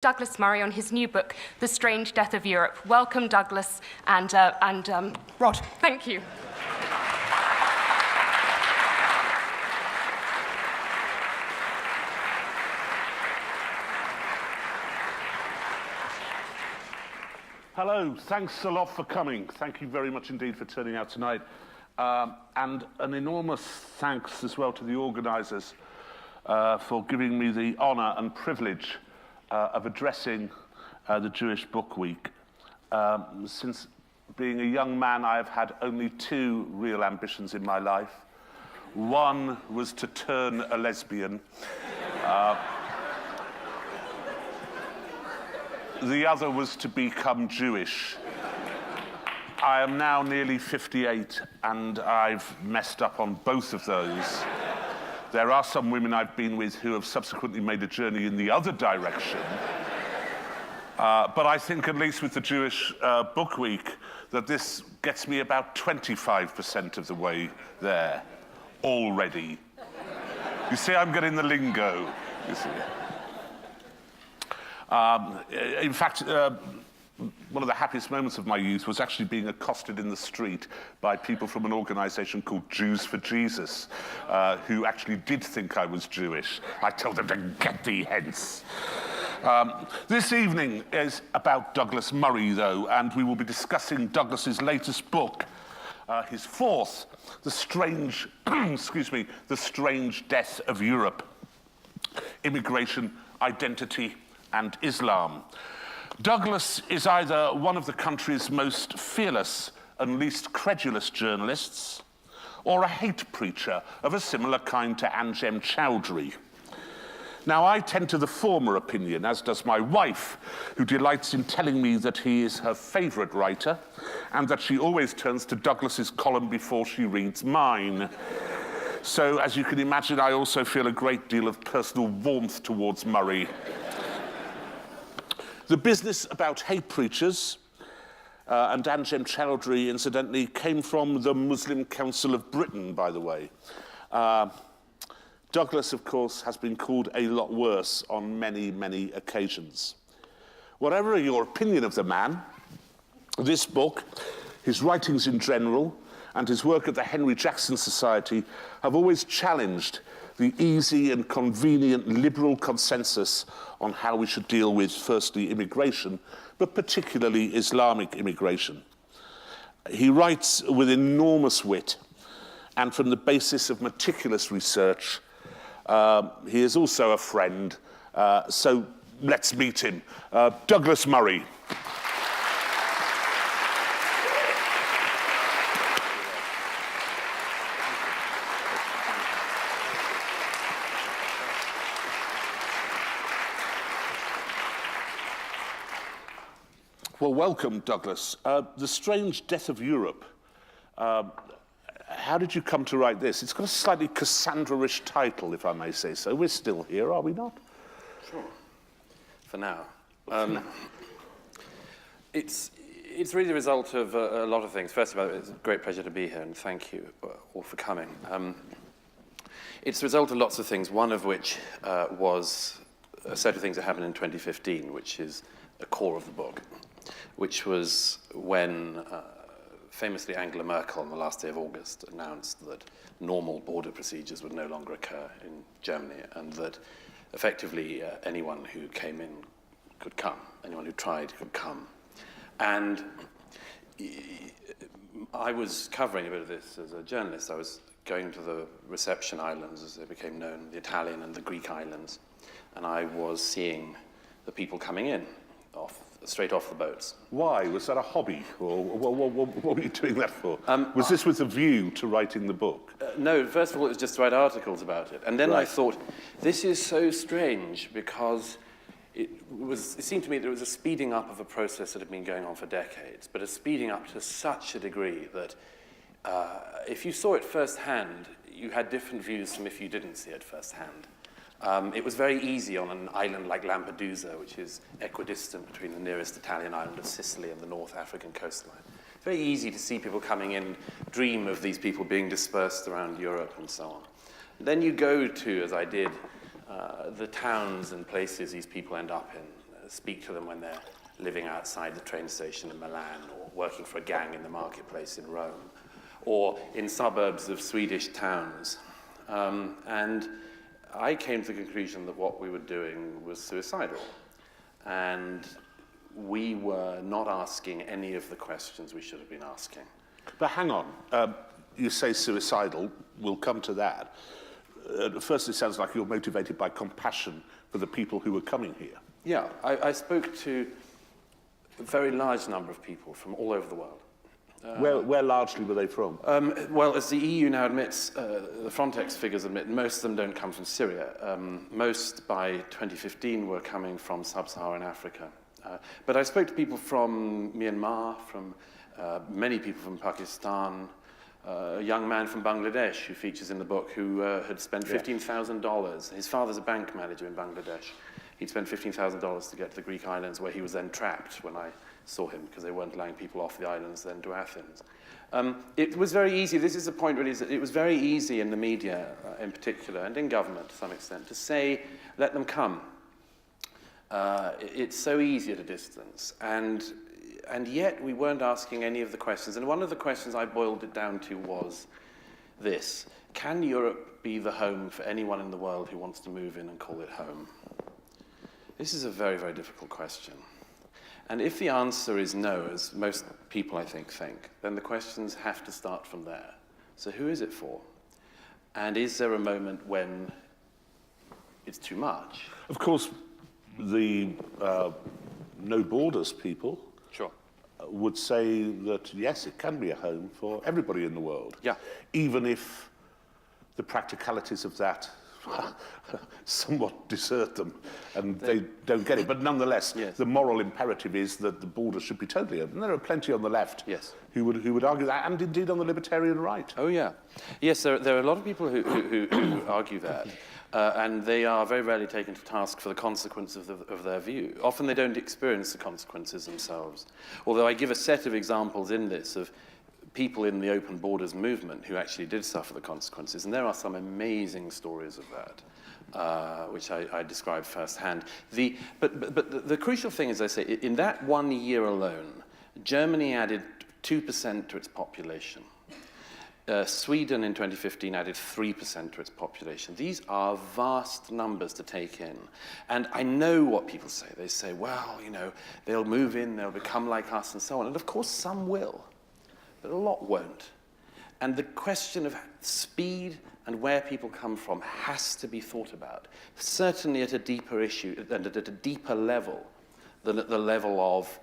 Douglas Murray on his new book, The Strange Death of Europe. Welcome, Douglas and Rod. Thank you. Hello, thanks a lot for coming. Thank you very much indeed for turning out tonight. And an enormous thanks as well to the organisers for giving me the honour and privilege of addressing the Jewish Book Week. Since being a young man, I have had only two real ambitions in my life. One was to turn a lesbian. The other was to become Jewish. I am now nearly 58, and I've messed up on both of those. There are some women I've been with who have subsequently made a journey in the other direction. But I think, at least with the Jewish Book Week, that this gets me about 25% of the way there already. You see, I'm getting the lingo, you see. In fact, one of the happiest moments of my youth was actually being accosted in the street by people from an organisation called Jews for Jesus, who actually did think I was Jewish. I told them to get thee hence. This evening is about Douglas Murray, though, and we will be discussing Douglas's latest book, his fourth, The Strange, The Strange Death of Europe, Immigration, Identity, and Islam. Douglas is either one of the country's most fearless and least credulous journalists, or a hate preacher of a similar kind to Anjem Choudary. Now, I tend to the former opinion, as does my wife, who delights in telling me that he is her favourite writer, and that she always turns to Douglas's column before she reads mine. So, as you can imagine, I also feel a great deal of personal warmth towards Murray. The business about hate preachers, and Anjem Choudary, incidentally, came from the Muslim Council of Britain, by the way. Douglas, of course, has been called a lot worse on many, many occasions. Whatever your opinion of the man, this book, his writings in general, and his work at the Henry Jackson Society have always challenged the easy and convenient liberal consensus on how we should deal with, firstly, immigration, but particularly Islamic immigration. He writes with enormous wit and from the basis of meticulous research. He is also a friend, so let's meet him. Douglas Murray. Well, welcome, Douglas. The Strange Death of Europe. How did you come to write this? It's got a slightly Cassandra-ish title, if I may say so. We're still here, are we not? Sure. For now. It's really the result of a lot of things. First of all, it's a great pleasure to be here, and thank you all for coming. It's the result of lots of things, one of which was a set of things that happened in 2015, which is the core of the book, which was when famously Angela Merkel on the last day of August announced that normal border procedures would no longer occur in Germany, and that effectively anyone who came in could come, anyone who tried could come. And I was covering a bit of this as a journalist. I was going to the reception islands, as they became known, the Italian and the Greek islands, and I was seeing the people coming in straight off the boats. Why? Was that a hobby? Or what were you doing that for? Was this with a view to writing the book? No, first of all, it was just to write articles about it. And then I thought, this is so strange, because it seemed to me that it was a speeding up of a process that had been going on for decades, but a speeding up to such a degree that if you saw it firsthand, you had different views from if you didn't see it firsthand. It was very easy on an island like Lampedusa, which is equidistant between the nearest Italian island of Sicily and the North African coastline. It's very easy to see people coming in, dream of these people being dispersed around Europe and so on. Then you go to, as I did, the towns and places these people end up in, speak to them when they're living outside the train station in Milan, or working for a gang in the marketplace in Rome, or in suburbs of Swedish towns. And I came to the conclusion that what we were doing was suicidal. And we were not asking any of the questions we should have been asking. But hang on, you say suicidal, we'll come to that. At first it sounds like you're motivated by compassion for the people who were coming here. Yeah, I spoke to a very large number of people from all over the world. Where largely were they from? Well, as the EU now admits, the Frontex figures admit, most of them don't come from Syria. Most, by 2015, were coming from sub-Saharan Africa. But I spoke to people from Myanmar, from many people from Pakistan, a young man from Bangladesh who features in the book who had spent $15,000. His father's a bank manager in Bangladesh. He'd spent $15,000 to get to the Greek islands, where he was then trapped when I saw him, because they weren't allowing people off the islands then to Athens. It was very easy. This is the point, really, is that it was very easy in the media, in particular, and in government to some extent, to say, let them come. It's so easy at a distance. And yet we weren't asking any of the questions. And one of the questions I boiled it down to was this: can Europe be the home for anyone in the world who wants to move in and call it home? This is a very, very difficult question. And if the answer is no, as most people I think, then the questions have to start from there. So who is it for? And is there a moment when it's too much? Of course, the No Borders people would say that, yes, it can be a home for everybody in the world. Yeah. Even if the practicalities of that somewhat desert them and they don't get it. But nonetheless, yes, the moral imperative is that the border should be totally open. There are plenty on the left, yes, who would argue that, and indeed on the libertarian right. Oh, yeah. Yes, there are a lot of people who argue that. And they are very rarely taken to task for the consequences of their view. Often they don't experience the consequences themselves. Although I give a set of examples in this of people in the open borders movement who actually did suffer the consequences. And there are some amazing stories of that, which I describe firsthand. But the crucial thing is, I say, in that 1 year alone, Germany added 2% to its population. Sweden in 2015 added 3% to its population. These are vast numbers to take in. And I know what people say. They say, well, you know, they'll move in, they'll become like us, and so on. And of course, some will, but a lot won't. And the question of speed and where people come from has to be thought about, certainly at a deeper issue, and at a deeper level than at the level of,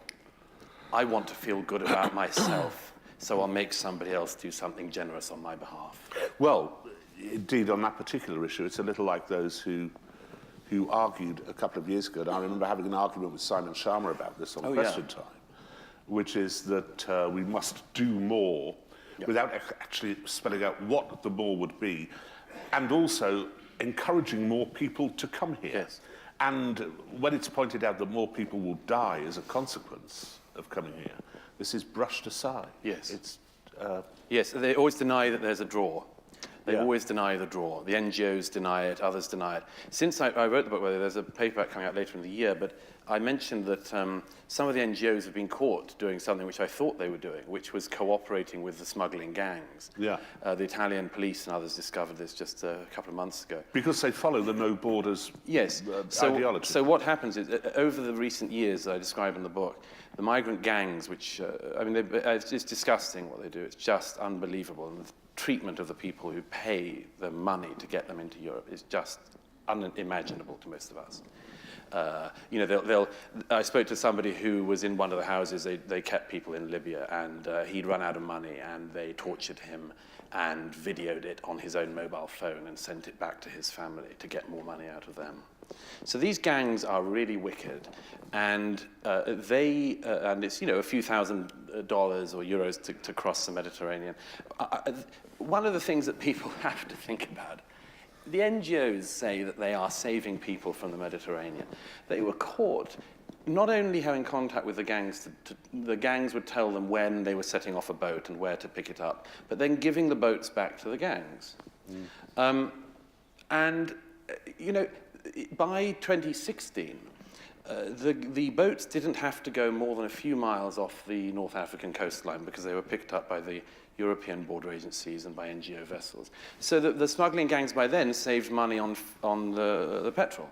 I want to feel good about myself, so I'll make somebody else do something generous on my behalf. Well, indeed, on that particular issue, it's a little like those who argued a couple of years ago, and I remember having an argument with Simon Sharma about this on Question Time, which is that we must do more without actually spelling out what the more would be, and also encouraging more people to come here. Yes. And when it's pointed out that more people will die as a consequence of coming here, this is brushed aside. Yes. It's, yes, they always deny that there's a draw. They always deny the draw. The NGOs deny it, others deny it. Since I wrote the book, well, there's a paperback coming out later in the year, but I mentioned that some of the NGOs have been caught doing something which I thought they were doing, which was cooperating with the smuggling gangs. Yeah. The Italian police and others discovered this just a couple of months ago. because they follow the No Borders ideology. So what happens is, over the recent years I describe in the book, the migrant gangs, which, it's disgusting what they do. It's just unbelievable. And the treatment of the people who pay the money to get them into Europe is just unimaginable to most of us. I spoke to somebody who was in one of the houses. They kept people in Libya, and he'd run out of money, and they tortured him and videoed it on his own mobile phone and sent it back to his family to get more money out of them. So these gangs are really wicked, and and it's a few $1,000s or euros to cross the Mediterranean. One of the things that people have to think about, the NGOs say that they are saving people from the Mediterranean. They were caught not only having contact with the gangs, the gangs would tell them when they were setting off a boat and where to pick it up, but then giving the boats back to the gangs. By 2016, The boats didn't have to go more than a few miles off the North African coastline because they were picked up by the European border agencies and by NGO vessels. So the smuggling gangs by then saved money on the petrol.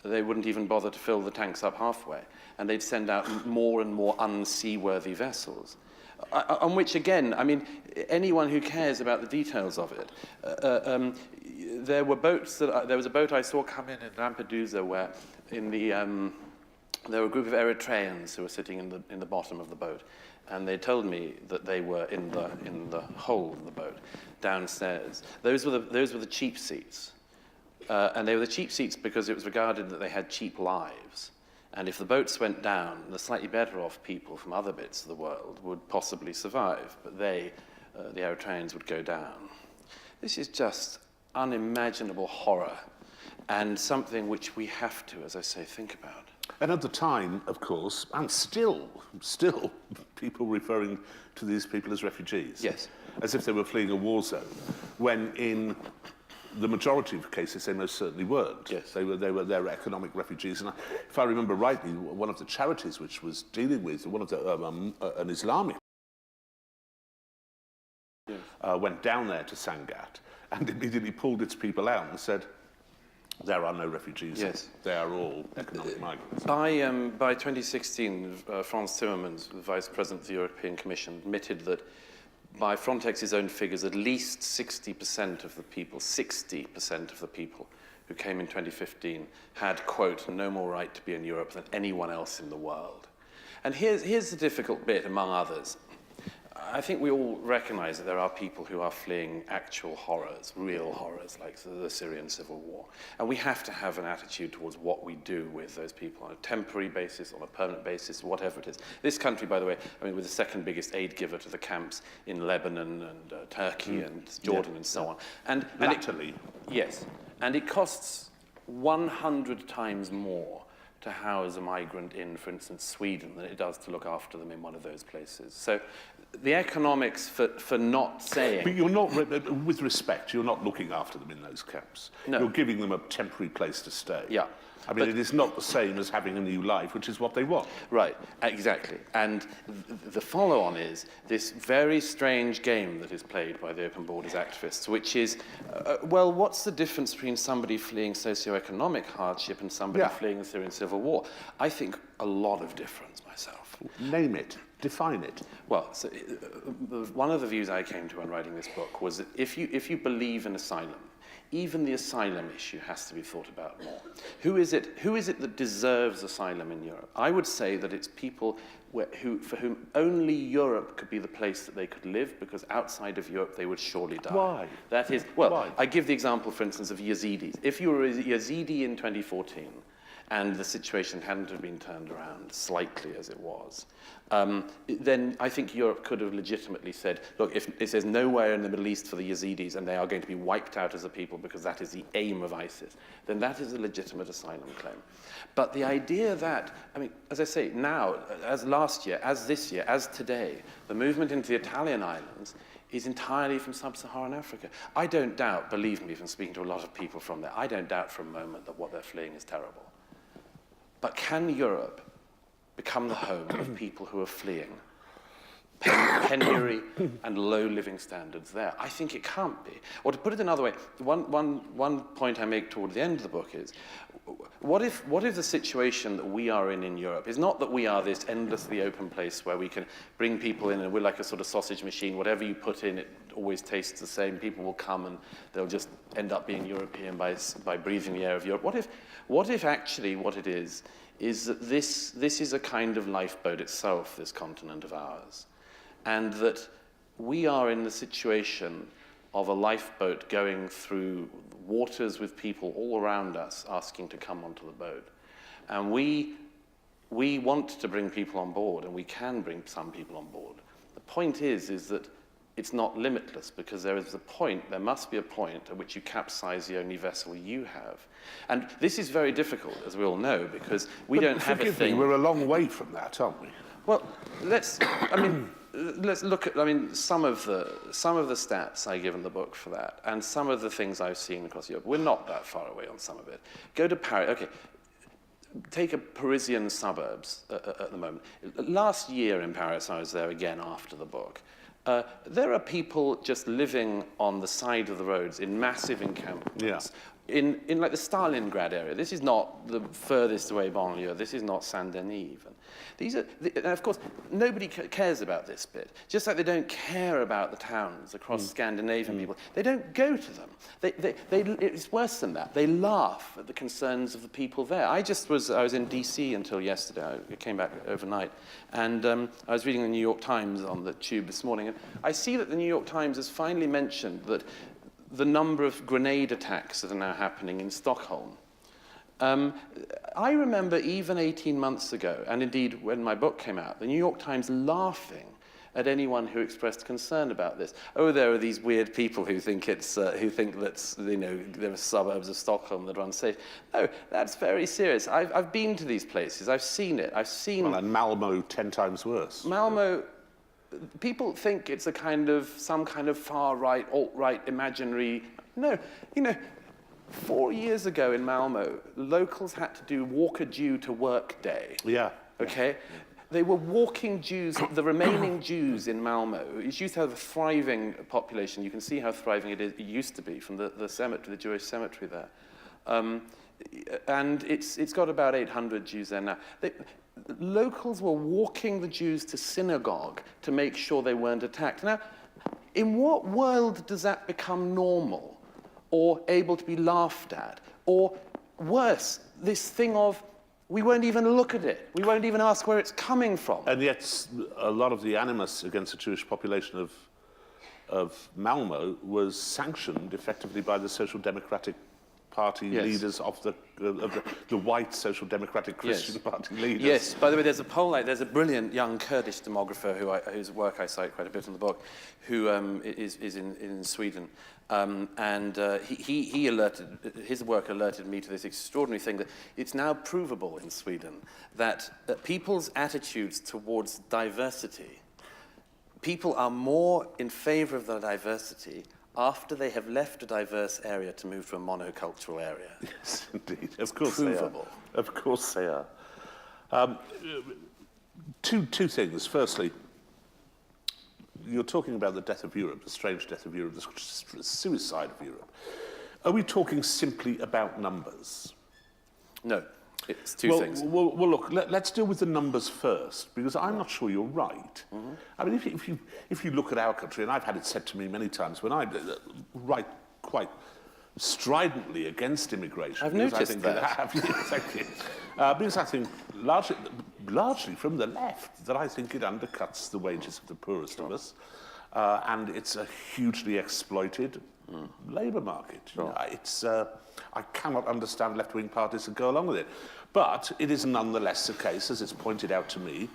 They wouldn't even bother to fill the tanks up halfway, and they'd send out more and more unseaworthy vessels. On which, again, I mean, anyone who cares about the details of it, there were boats there was a boat I saw come in Lampedusa where there were a group of Eritreans who were sitting in the bottom of the boat, and they told me that they were in the hold of the boat downstairs. Those were the cheap seats, and they were the cheap seats because it was regarded that they had cheap lives. And if the boats went down, the slightly better off people from other bits of the world would possibly survive, but the Eritreans, would go down. This is just unimaginable horror, and something which we have to, as I say, think about. And at the time, of course, and still, people referring to these people as refugees. Yes. As if they were fleeing a war zone, when in the majority of cases they most certainly weren't. Yes. They were economic refugees. And if I remember rightly, one of the charities which was dealing with an Islamic went down there to Sangatte and immediately pulled its people out and said, there are no refugees. Yes. They are all economic migrants. By 2016, Frans Timmermans, the Vice President of the European Commission, admitted that by Frontex's own figures, at least 60% of the people who came in 2015 had, quote, no more right to be in Europe than anyone else in the world. And here's the difficult bit, among others. I think we all recognize that there are people who are fleeing actual horrors, real horrors, like the Syrian civil war. And we have to have an attitude towards what we do with those people on a temporary basis, on a permanent basis, whatever it is. This country, by the way, I mean, we're the second biggest aid giver to the camps in Lebanon and Turkey and Jordan and so on. And Latterly. yes. And it costs 100 times more to house a migrant in, for instance, Sweden than it does to look after them in one of those places. So the economics for not saying... But you're not, with respect, you're not looking after them in those camps. No. You're giving them a temporary place to stay. Yeah. I mean, it is not the same as having a new life, which is what they want. Right, exactly. And the follow-on is this very strange game that is played by the Open Borders activists, which is, well, what's the difference between somebody fleeing socioeconomic hardship and somebody fleeing the Syrian civil war? I think a lot of difference myself. Name it. Define it. Well, so, one of the views I came to when writing this book was that if you believe in asylum, even the asylum issue has to be thought about more. Who is it that deserves asylum in Europe? I would say that it's people for whom only Europe could be the place that they could live, because outside of Europe they would surely die. Why? That is, well, Why? I give the example, for instance, of Yazidis. If you were a Yazidi in 2014, and the situation hadn't have been turned around slightly as it was, then I think Europe could have legitimately said, look, if there's nowhere in the Middle East for the Yazidis and they are going to be wiped out as a people because that is the aim of ISIS, then that is a legitimate asylum claim. But the idea that, I mean, as I say, now, as last year, as this year, as today, the movement into the Italian islands is entirely from sub-Saharan Africa. I don't doubt, believe me, from speaking to a lot of people from there, I don't doubt for a moment that what they're fleeing is terrible. But can Europe become the home of people who are fleeing penury and low living standards there? I think it can't be. Or to put it another way, one point I make toward the end of the book is, what if the situation that we are in Europe is not that we are this endlessly open place where we can bring people in and we're like a sort of sausage machine, whatever you put in, it always tastes the same, people will come and they'll just end up being European by breathing the air of Europe. What if actually what it is that this is a kind of lifeboat itself, this continent of ours, and that we are in the situation of a lifeboat going through waters with people all around us asking to come onto the boat. And we want to bring people on board, and we can bring some people on board. The point is that it's not limitless, because there must be a point at which you capsize the only vessel you have. And this is very difficult, as we all know, because we don't have a thing. We're a long way from that, aren't we? Well, let's look at, some of the stats I give in the book for that, and some of the things I've seen across Europe. We're not that far away on some of it. Go to Paris. Okay, take a Parisian suburbs at the moment. Last year in Paris, I was there again after the book. There are people just living on the side of the roads in massive encampments. In like the Stalingrad area. This is not the furthest away banlieue. This is not Saint-Denis even. These are, and of course, nobody cares about this bit. Just like they don't care about the towns across Scandinavian people. They don't go to them. It's worse than that. They laugh at the concerns of the people there. I was in DC until yesterday. I came back overnight. And I was reading the New York Times on the tube this morning. And I see that the New York Times has finally mentioned that the number of grenade attacks that are now happening in Stockholm. I remember even 18 months ago, and indeed when my book came out, the New York Times laughing at anyone who expressed concern about this. Oh, there are these weird people who think that there are suburbs of Stockholm that are unsafe. No, that's very serious. I've been to these places. I've seen it. Well, and Malmo 10 times worse. Malmo. People think it's some kind of far-right, alt-right, imaginary... No, 4 years ago in Malmo, locals had to do walk a Jew to work day. Yeah. Okay? Yeah. They were walking Jews, the remaining Jews in Malmo. It used to have a thriving population. You can see how thriving it used to be from the cemetery, the Jewish cemetery there. And it's got about 800 Jews there now. Locals were walking the Jews to synagogue to make sure they weren't attacked. Now, in what world does that become normal or able to be laughed at? Or worse, this thing of, we won't even look at it. We won't even ask where it's coming from. And yet, a lot of the animus against the Jewish population of Malmo was sanctioned effectively by the Social Democratic Party leaders of the white Social Democratic Christian Party leaders. Yes. By the way, there's a brilliant young Kurdish demographer whose work I cite quite a bit in the book, who is in Sweden, and his work alerted me to this extraordinary thing that it's now provable in Sweden that people's attitudes towards diversity, people are more in favour of the diversity after they have left a diverse area to move to a monocultural area. Yes, indeed. Of course provable. They are. Of course they are. Two things. Firstly, you're talking about the death of Europe, the strange death of Europe, the suicide of Europe. Are we talking simply about numbers? No. It's two things. Well, look, let's deal with the numbers first, because I'm not sure you're right. Mm-hmm. I mean, if you look at our country, and I've had it said to me many times when I write quite stridently against immigration. I've noticed that. Thank you. Because I think largely from the left that I think it undercuts the wages of the poorest of us, and it's a hugely exploited labour market. Sure. I cannot understand left-wing parties that go along with it. But it is nonetheless the case, as it's pointed out to me,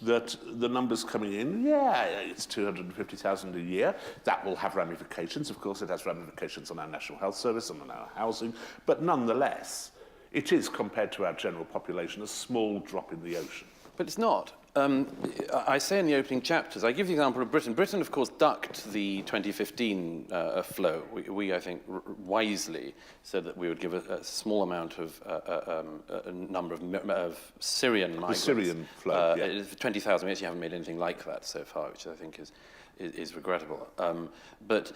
that the numbers coming in, it's 250,000 a year. That will have ramifications. Of course, it has ramifications on our National Health Service and on our housing. But nonetheless, it is, compared to our general population, a small drop in the ocean. But it's not. I say in the opening chapters, I give the example of Britain. Britain, of course, ducked the 2015 flow. We, I think, wisely said that we would give a small amount of a number of Syrian migrants. The Syrian flow, 20,000. We actually haven't made anything like that so far, which I think is regrettable. But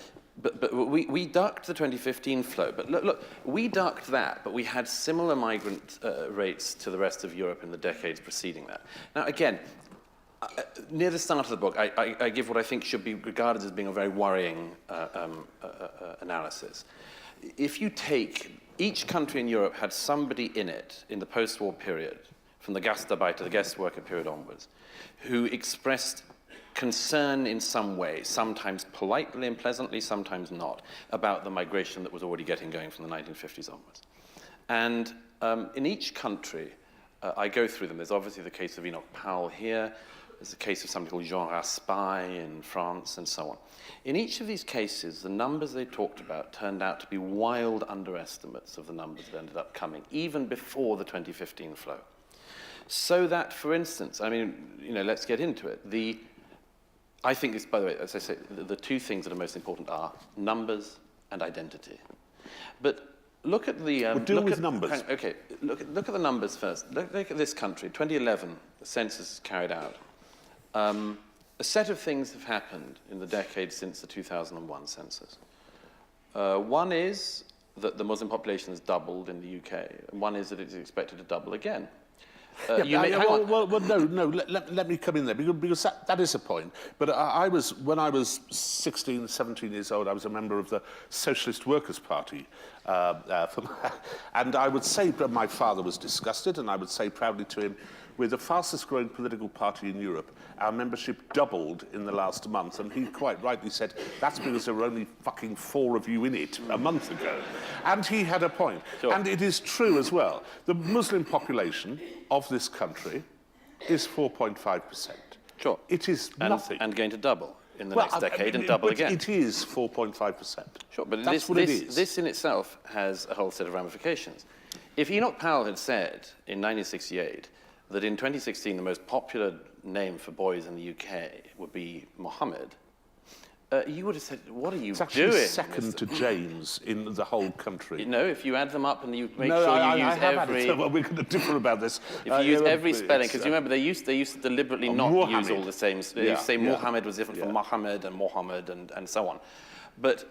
we ducked the 2015 flow. But look, we ducked that, but we had similar migrant rates to the rest of Europe in the decades preceding that. Now, again, near the start of the book, I give what I think should be regarded as being a very worrying analysis. If you take each country in Europe had somebody in it in the post-war period, from the Gastarbeiter, the guest worker period onwards, who expressed concern in some way, sometimes politely and pleasantly, sometimes not, about the migration that was already getting going from the 1950s onwards. And in each country, I go through them. There's obviously the case of Enoch Powell here. There's the case of somebody called Jean Raspail in France, and so on. In each of these cases, the numbers they talked about turned out to be wild underestimates of the numbers that ended up coming, even before the 2015 flow. So that, for instance, I mean, let's get into it. I think this, by the way, as I say, the two things that are most important are numbers and identity. But look at the... deal with numbers. Okay, look at the numbers first. Look at this country. 2011, the census is carried out. A set of things have happened in the decade since the 2001 census. One is that the Muslim population has doubled in the UK, and one is that it's expected to double again. Let me come in there, because that is a point. But when I was 16, 17 years old, I was a member of the Socialist Workers' Party. And I would say my father was disgusted, and I would say proudly to him, we're the fastest growing political party in Europe. Our membership doubled in the last month, and he quite rightly said, that's because there were only fucking 4 of you in it a month ago. And he had a point. Sure. And it is true as well. The Muslim population of this country is 4.5%. Sure. It is nothing. And going to double in the next decade and double again. It is 4.5%. Sure, but That's what it is. This in itself has a whole set of ramifications. If Enoch Powell had said in 1968 that in 2016 the most popular name for boys in the UK would be Mohammed, you would have said, what are you It's actually doing? second to James in the whole country. No, if you add them up and you make No, sure I you use have every... added, well, we're going to differ about this. If you use every spelling, because you remember they used to deliberately not Muhammad. use all the same. They used to say Muhammad was different from Muhammad and Mohammed and so on. But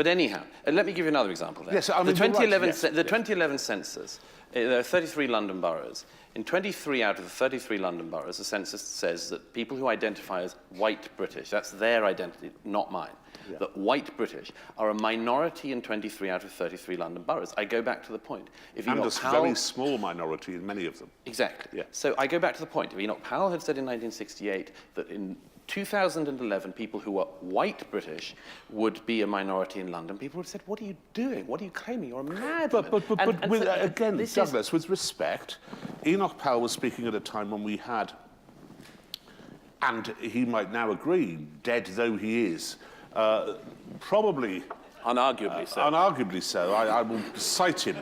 anyhow, let me give you another example. Then. Yes, I mean, the 2011 census. There are 33 London boroughs. In 23 out of the 33 London boroughs, the census says that people who identify as white British, that's their identity, not mine, that white British are a minority in 23 out of 33 London boroughs. I go back to the point. If And Enoch a Powell, very small minority in many of them. Exactly. Yeah. So I go back to the point. If Enoch Powell had said in 1968 that in 2011 people who are white British would be a minority in London, people would have said, what are you doing? What are you claiming? You're a madman. But with, again, this Douglas, with respect, Enoch Powell was speaking at a time when we had, and he might now agree, dead though he is, probably... Unarguably so. Unarguably so. I will cite him.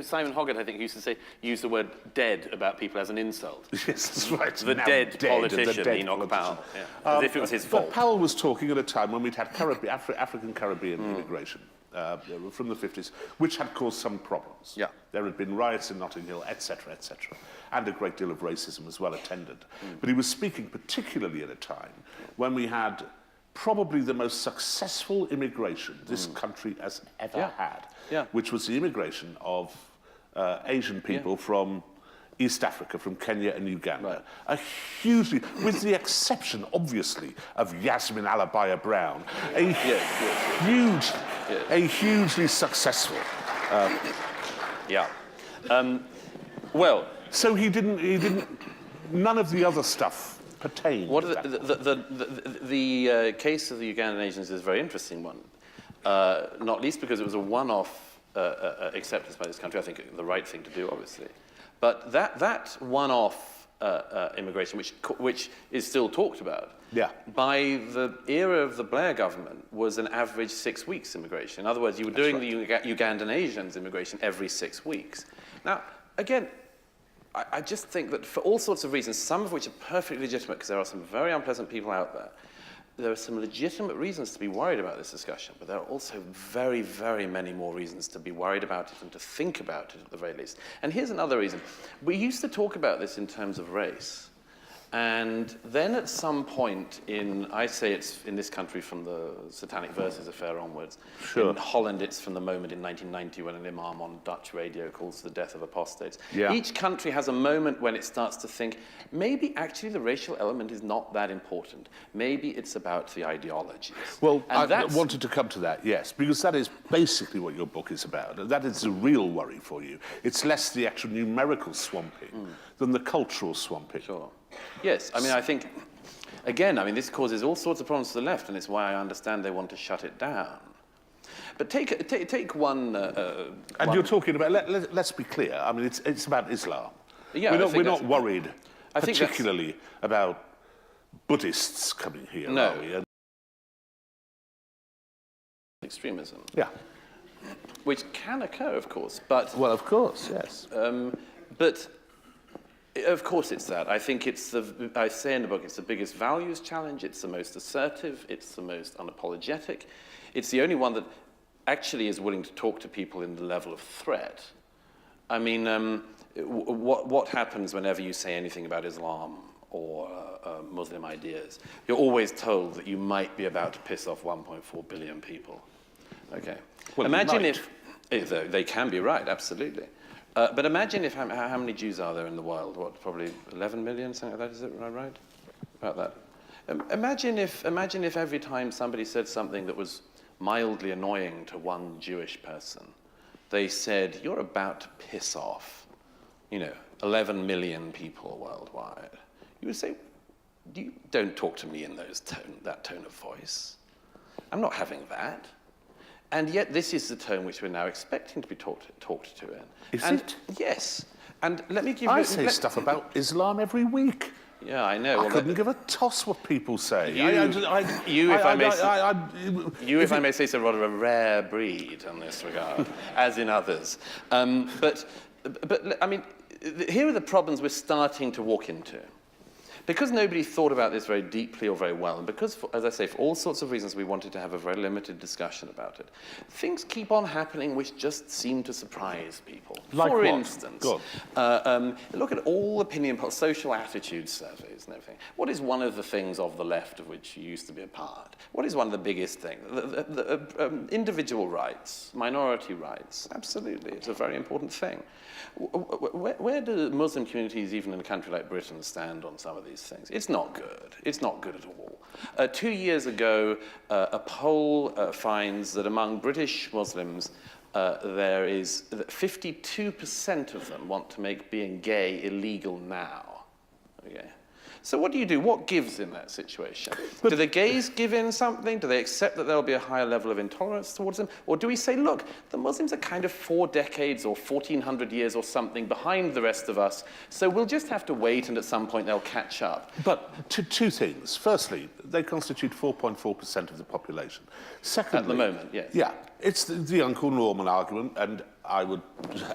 Simon Hoggart, I think, used to say, use the word dead about people as an insult. Yes, that's right. The dead politician, Enoch Powell. Yeah. As if it was his fault. But Powell was talking at a time when we'd had African-Caribbean immigration from the 50s, which had caused some problems. Yeah. There had been riots in Notting Hill, etc., and a great deal of racism as well attendant. But he was speaking particularly at a time when we had probably the most successful immigration this country has ever had, which was the immigration of Asian people from East Africa, from Kenya and Uganda. A hugely, with the exception, obviously, of Yasmin Alabaya Brown, a hugely successful. Well, so he didn't. None of the other stuff pertained. What are the case of the Ugandan Asians is a very interesting one, not least because it was a one-off acceptance by this country. I think the right thing to do, obviously. But that one-off immigration, which is still talked about, by the era of the Blair government, was an average 6 weeks immigration. In other words, you were doing the Ugandan Asians immigration every 6 weeks. Now, again, I just think that for all sorts of reasons, some of which are perfectly legitimate, because there are some very unpleasant people out there are some legitimate reasons to be worried about this discussion, but there are also very, very many more reasons to be worried about it and to think about it at the very least. And here's another reason. We used to talk about this in terms of race. And then at some point I say it's in this country from the Satanic Verses affair onwards. Sure. In Holland, it's from the moment in 1990 when an imam on Dutch radio calls the death of apostates. Yeah. Each country has a moment when it starts to think, maybe actually the racial element is not that important. Maybe it's about the ideologies. Well, I wanted to come to that, yes, because that is basically what your book is about. That is the real worry for you. It's less the actual numerical swamping than the cultural swamping. Sure. Yes, I mean, I think, again, this causes all sorts of problems to the left, and it's why I understand they want to shut it down. But take one... and you're talking about, let's be clear, it's about Islam. Yeah, we're not worried particularly about Buddhists coming here, no. are we? Extremism. Yeah. Which can occur, of course, but... Well, of course, yes. But... Of course it's that. I think I say in the book, it's the biggest values challenge, it's the most assertive, it's the most unapologetic. It's the only one that actually is willing to talk to people in the level of threat. I mean, what happens whenever you say anything about Islam or Muslim ideas? You're always told that you might be about to piss off 1.4 billion people. Okay. Well, imagine if they can be right, absolutely. But imagine if how many Jews are there in the world? What, probably 11 million, something like that. Is it right? About that. Imagine if every time somebody said something that was mildly annoying to one Jewish person, they said, "You're about to piss off, 11 million people worldwide." You would say, "Don't talk to me in that tone of voice. I'm not having that." And yet this is the tone which we're now expecting to be talked to in. Is it? Yes. And let me give you... I say stuff about Islam every week. Yeah, I know. I couldn't give a toss what people say. If I may say so, rather a rare breed in this regard, as in others. But I mean, here are the problems we're starting to walk into. Because nobody thought about this very deeply or very well, and because, as I say, for all sorts of reasons we wanted to have a very limited discussion about it, things keep on happening which just seem to surprise people. Like for what? instance, look at all opinion polls, social attitude surveys and everything. What is one of the things of the left of which you used to be a part? What is one of the biggest things? Individual rights, minority rights, absolutely, it's a very important thing. Where do Muslim communities, even in a country like Britain, stand on some of these things? It's not good. It's not good at all. 2 years ago, a poll finds that among British Muslims, there is 52% of them want to make being gay illegal now. Okay. So what do you do? What gives in that situation? Do the gays give in something? Do they accept that there'll be a higher level of intolerance towards them? Or do we say, look, the Muslims are kind of 4 decades or 1,400 years or something behind the rest of us, so we'll just have to wait and at some point they'll catch up? But two things. Firstly, they constitute 4.4% of the population. Secondly... At the moment, yes. Yeah, it's the Uncle Norman argument, and I would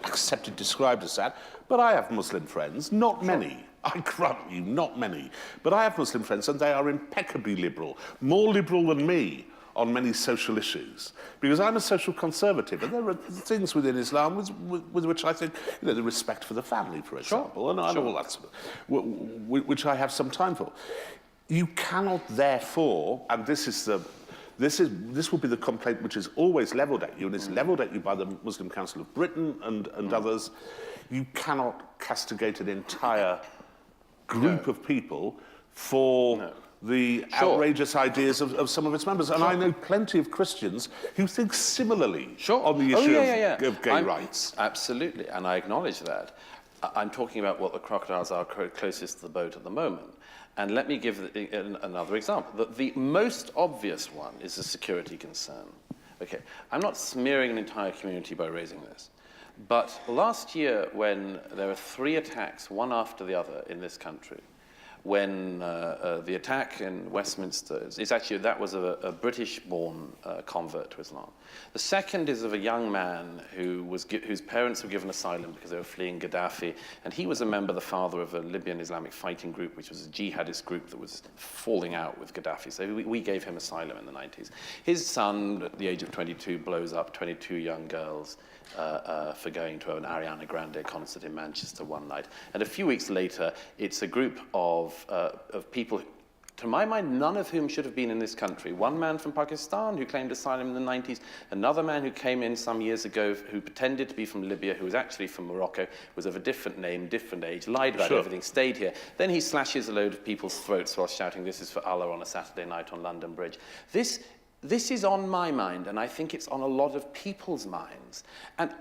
accept it described as that, but I have Muslim friends, not many. I grant you, not many. But I have Muslim friends, and they are impeccably liberal, more liberal than me on many social issues. Because I'm a social conservative, and there are things within Islam with which I think, the respect for the family, for example, and all that sort of, which I have some time for. You cannot, therefore, and this will be the complaint which is always levelled at you, and it's levelled at you by the Muslim Council of Britain and others. You cannot castigate an entire group of people for the outrageous ideas of some of its members. And I know plenty of Christians who think similarly on the issue of gay rights. Absolutely, and I acknowledge that. I'm talking about what the crocodiles are closest to the boat at the moment. And let me give another example. The most obvious one is a security concern. Okay, I'm not smearing an entire community by raising this. But last year, when there were 3 attacks, one after the other, in this country, when the attack in Westminster, that was a British-born convert to Islam. The second is of a young man whose parents were given asylum because they were fleeing Gaddafi, and he was a member, the father of a Libyan Islamic fighting group, which was a jihadist group that was falling out with Gaddafi. So we gave him asylum in the 90s. His son, at the age of 22, blows up 22 young girls for going to an Ariana Grande concert in Manchester one night. And a few weeks later, it's a group of people, to my mind, none of whom should have been in this country. One man from Pakistan who claimed asylum in the 90s, another man who came in some years ago who pretended to be from Libya, who was actually from Morocco, was of a different name, different age, lied about everything, stayed here. Then he slashes a load of people's throats while shouting, "This is for Allah," on a Saturday night on London Bridge. This is on my mind, and I think it's on a lot of people's minds. And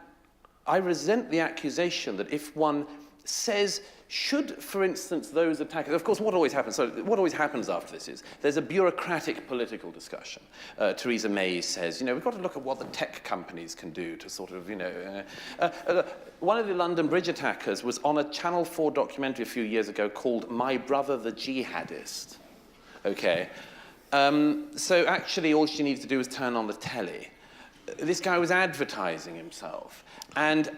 I resent the accusation that if one says, should, for instance, those attackers... Of course, what always happens after this is there's a bureaucratic political discussion. Theresa May says, we've got to look at what the tech companies can do to sort of, one of the London Bridge attackers was on a Channel 4 documentary a few years ago called My Brother the Jihadist. Okay? So actually, all she needs to do is turn on the telly. This guy was advertising himself. And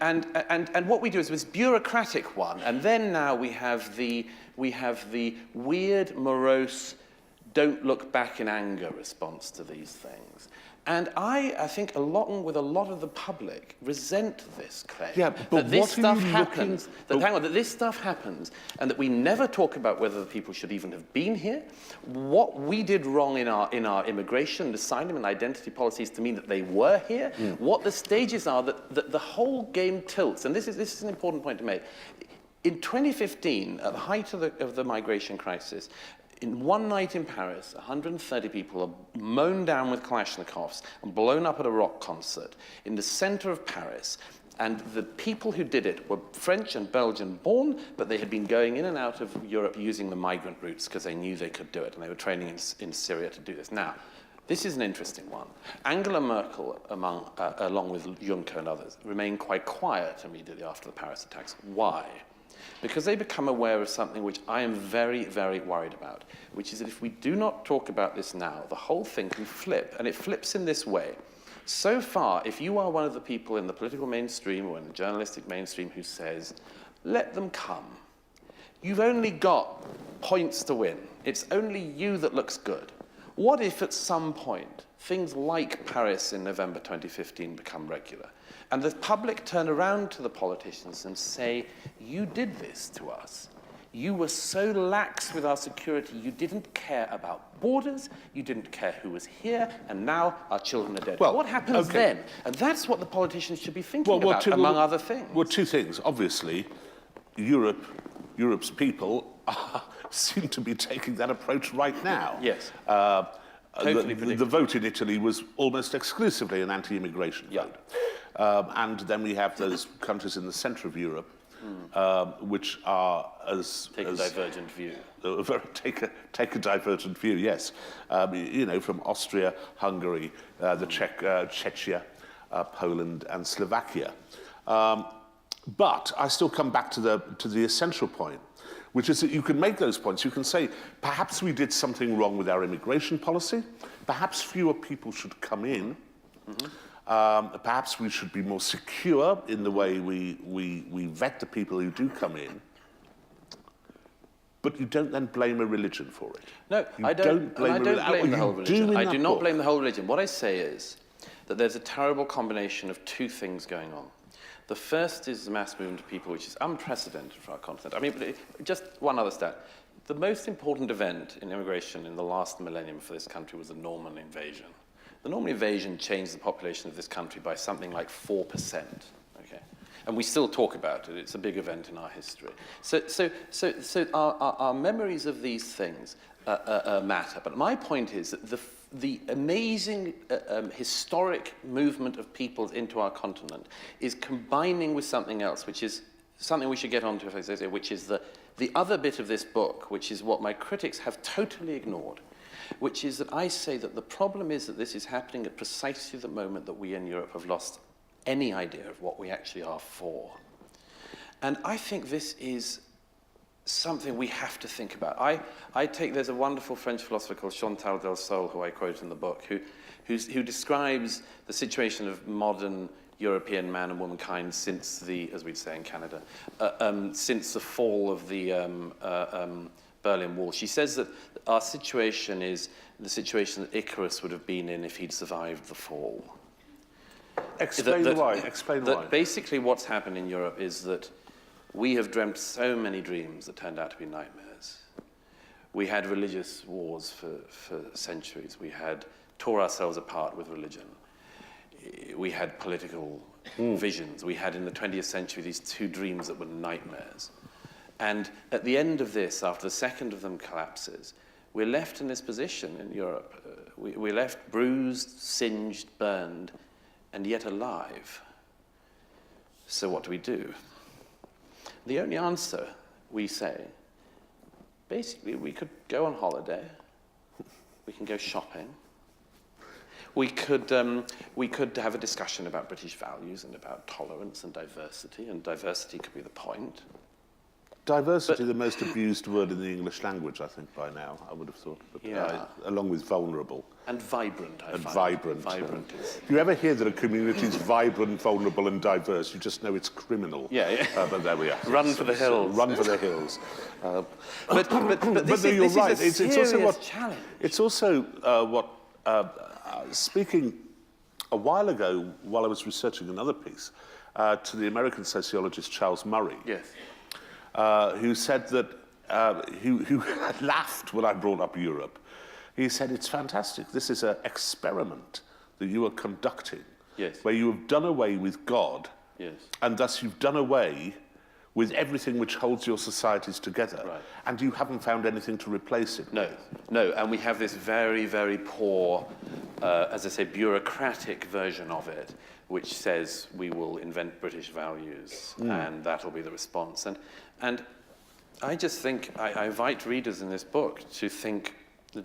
what we do is this bureaucratic one, and then now we have the weird, morose, don't look back in anger response to these things. And I think, along with a lot of the public, resent this claim. Yeah, but that this what are stuff you happens. looking- Hang on, that this stuff happens, and that we never talk about whether the people should even have been here. What we did wrong in our immigration, asylum, and identity policies to mean that they were here. What the stages are that the whole game tilts, and this is an important point to make. In 2015, at the height of the migration crisis, in one night in Paris, 130 people are mown down with Kalashnikovs and blown up at a rock concert in the center of Paris. And the people who did it were French and Belgian born, but they had been going in and out of Europe using the migrant routes because they knew they could do it, and they were training in Syria to do this. Now, this is an interesting one. Angela Merkel, along with Juncker and others, remained quite quiet immediately after the Paris attacks. Why? Because they become aware of something which I am very, very worried about, which is that if we do not talk about this now, the whole thing can flip, and it flips in this way. So far, if you are one of the people in the political mainstream or in the journalistic mainstream who says, let them come, you've only got points to win. It's only you that looks good. What if at some point things like Paris in November 2015 become regular? And the public turn around to the politicians and say, you did this to us. You were so lax with our security, you didn't care about borders, you didn't care who was here, and now our children are dead. Well, what happens okay. then? And that's what the politicians should be thinking about, among other things. Well, two things. Obviously, Europe's people seem to be taking that approach right now. Yes. Totally the vote in Italy was almost exclusively an anti-immigration vote. And then we have those countries in the centre of Europe, which are Take a divergent view. Take a divergent view, yes. You know, from Austria, Hungary, Czechia, Poland, and Slovakia. But I still come back to the essential point, which is that you can make those points. You can say, perhaps we did something wrong with our immigration policy. Perhaps fewer people should come in. Perhaps we should be more secure in the way we vet the people who do come in. But you don't then blame a religion for it. No, I don't blame the whole religion. I do not blame the whole religion. What I say is that there's a terrible combination of two things going on. The first is the mass movement of people, which is unprecedented for our continent. I mean, just one other stat. The most important event in immigration in the last millennium for this country was the Norman invasion. The Norman invasion changed the population of this country by something like 4%. Okay, and we still talk about it. It's a big event in our history. So our memories of these things matter. But my point is that the amazing historic movement of peoples into our continent is combining with something else, which is something we should get onto, which is the other bit of this book, which is what my critics have totally ignored, which is that I say that the problem is that this is happening at precisely the moment that we in Europe have lost any idea of what we actually are for. And I think this is something we have to think about. There's a wonderful French philosopher called Chantal del Sol, who I quote in the book, who describes the situation of modern European man and womankind since as we'd say in Canada, since the fall of the Berlin Wall. She says that our situation is the situation that Icarus would have been in if he'd survived the fall. Explain why. Basically what's happened in Europe is that we have dreamt so many dreams that turned out to be nightmares. We had religious wars for centuries. We had tore ourselves apart with religion. We had political visions. We had in the 20th century these two dreams that were nightmares. And at the end of this, after the second of them collapses, we're left in this position in Europe. We're left bruised, singed, burned, and yet alive. So what do we do? The only answer, we say, basically we could go on holiday, we can go shopping, we could have a discussion about British values and about tolerance and diversity could be the point. Diversity, the most abused word in the English language, I think, by now, I would have thought. But, along with vulnerable. And vibrant, I find. Vibrant. Vibrant is... If you ever hear that a community is vibrant, vulnerable and diverse, you just know it's criminal. Yeah. But there we are. Run for the hills. Run for the hills. But this you're right. Is a serious challenge. It's also speaking a while ago, while I was researching another piece, to the American sociologist Charles Murray, Yes. who said that, who had laughed when I brought up Europe. He said, it's fantastic. This is an experiment that you are conducting, Yes. where you have done away with God, Yes. and thus you've done away with everything which holds your societies together, Right. and you haven't found anything to replace it. No, no, and we have this very, very poor, as I say, bureaucratic version of it, which says we will invent British values, and that'll be the response. And I just think, I invite readers in this book to think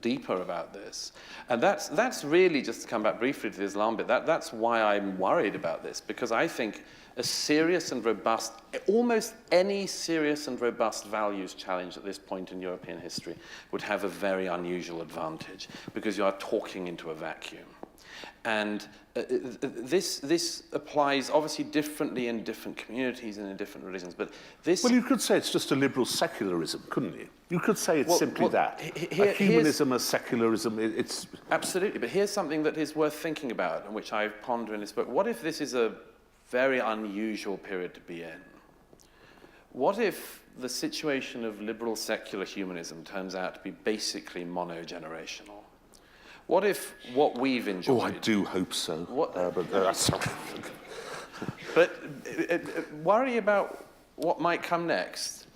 deeper about this. And that's really, just to come back briefly to the Islam bit, that's why I'm worried about this, because I think a serious and robust, almost any serious and robust values challenge at this point in European history would have a very unusual advantage, because you are talking into a vacuum. And this applies obviously differently in different communities and in different religions, but this... Well, you could say it's just a liberal secularism, couldn't you? You could say it's simply that. A humanism, a secularism, it's... Absolutely, but here's something that is worth thinking about, and which I ponder in this book. What if this is a very unusual period to be in? What if the situation of liberal secular humanism turns out to be basically monogenerational? What if what we've enjoyed... Oh, I do hope so. But worry about what might come next.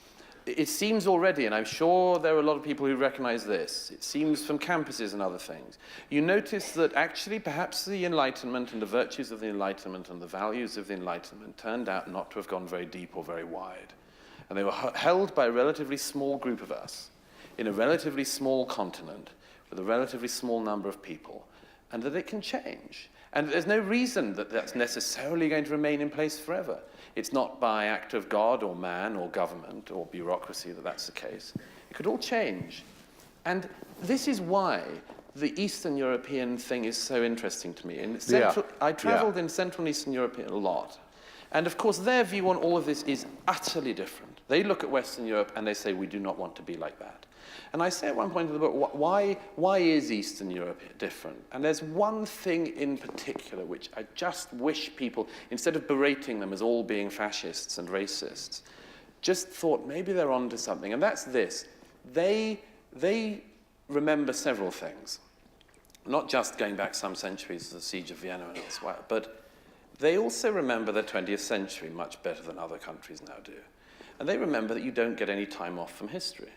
It seems already, and I'm sure there are a lot of people who recognize this, it seems from campuses and other things, you notice that actually perhaps the Enlightenment and the virtues of the Enlightenment and the values of the Enlightenment turned out not to have gone very deep or very wide. And they were held by a relatively small group of us in a relatively small continent with a relatively small number of people, and that it can change. And there's no reason that that's necessarily going to remain in place forever. It's not by act of God or man or government or bureaucracy that that's the case. It could all change. And this is why the Eastern European thing is so interesting to me. I traveled in Central and Eastern Europe a lot. And of course, their view on all of this is utterly different. They look at Western Europe and they say, we do not want to be like that. And I say at one point in the book, why is Eastern Europe different? And there's one thing in particular which I just wish people, instead of berating them as all being fascists and racists, just thought maybe they're onto something. And that's this. They remember several things. Not just going back some centuries to the Siege of Vienna and elsewhere, but they also remember the 20th century much better than other countries now do. And they remember that you don't get any time off from history,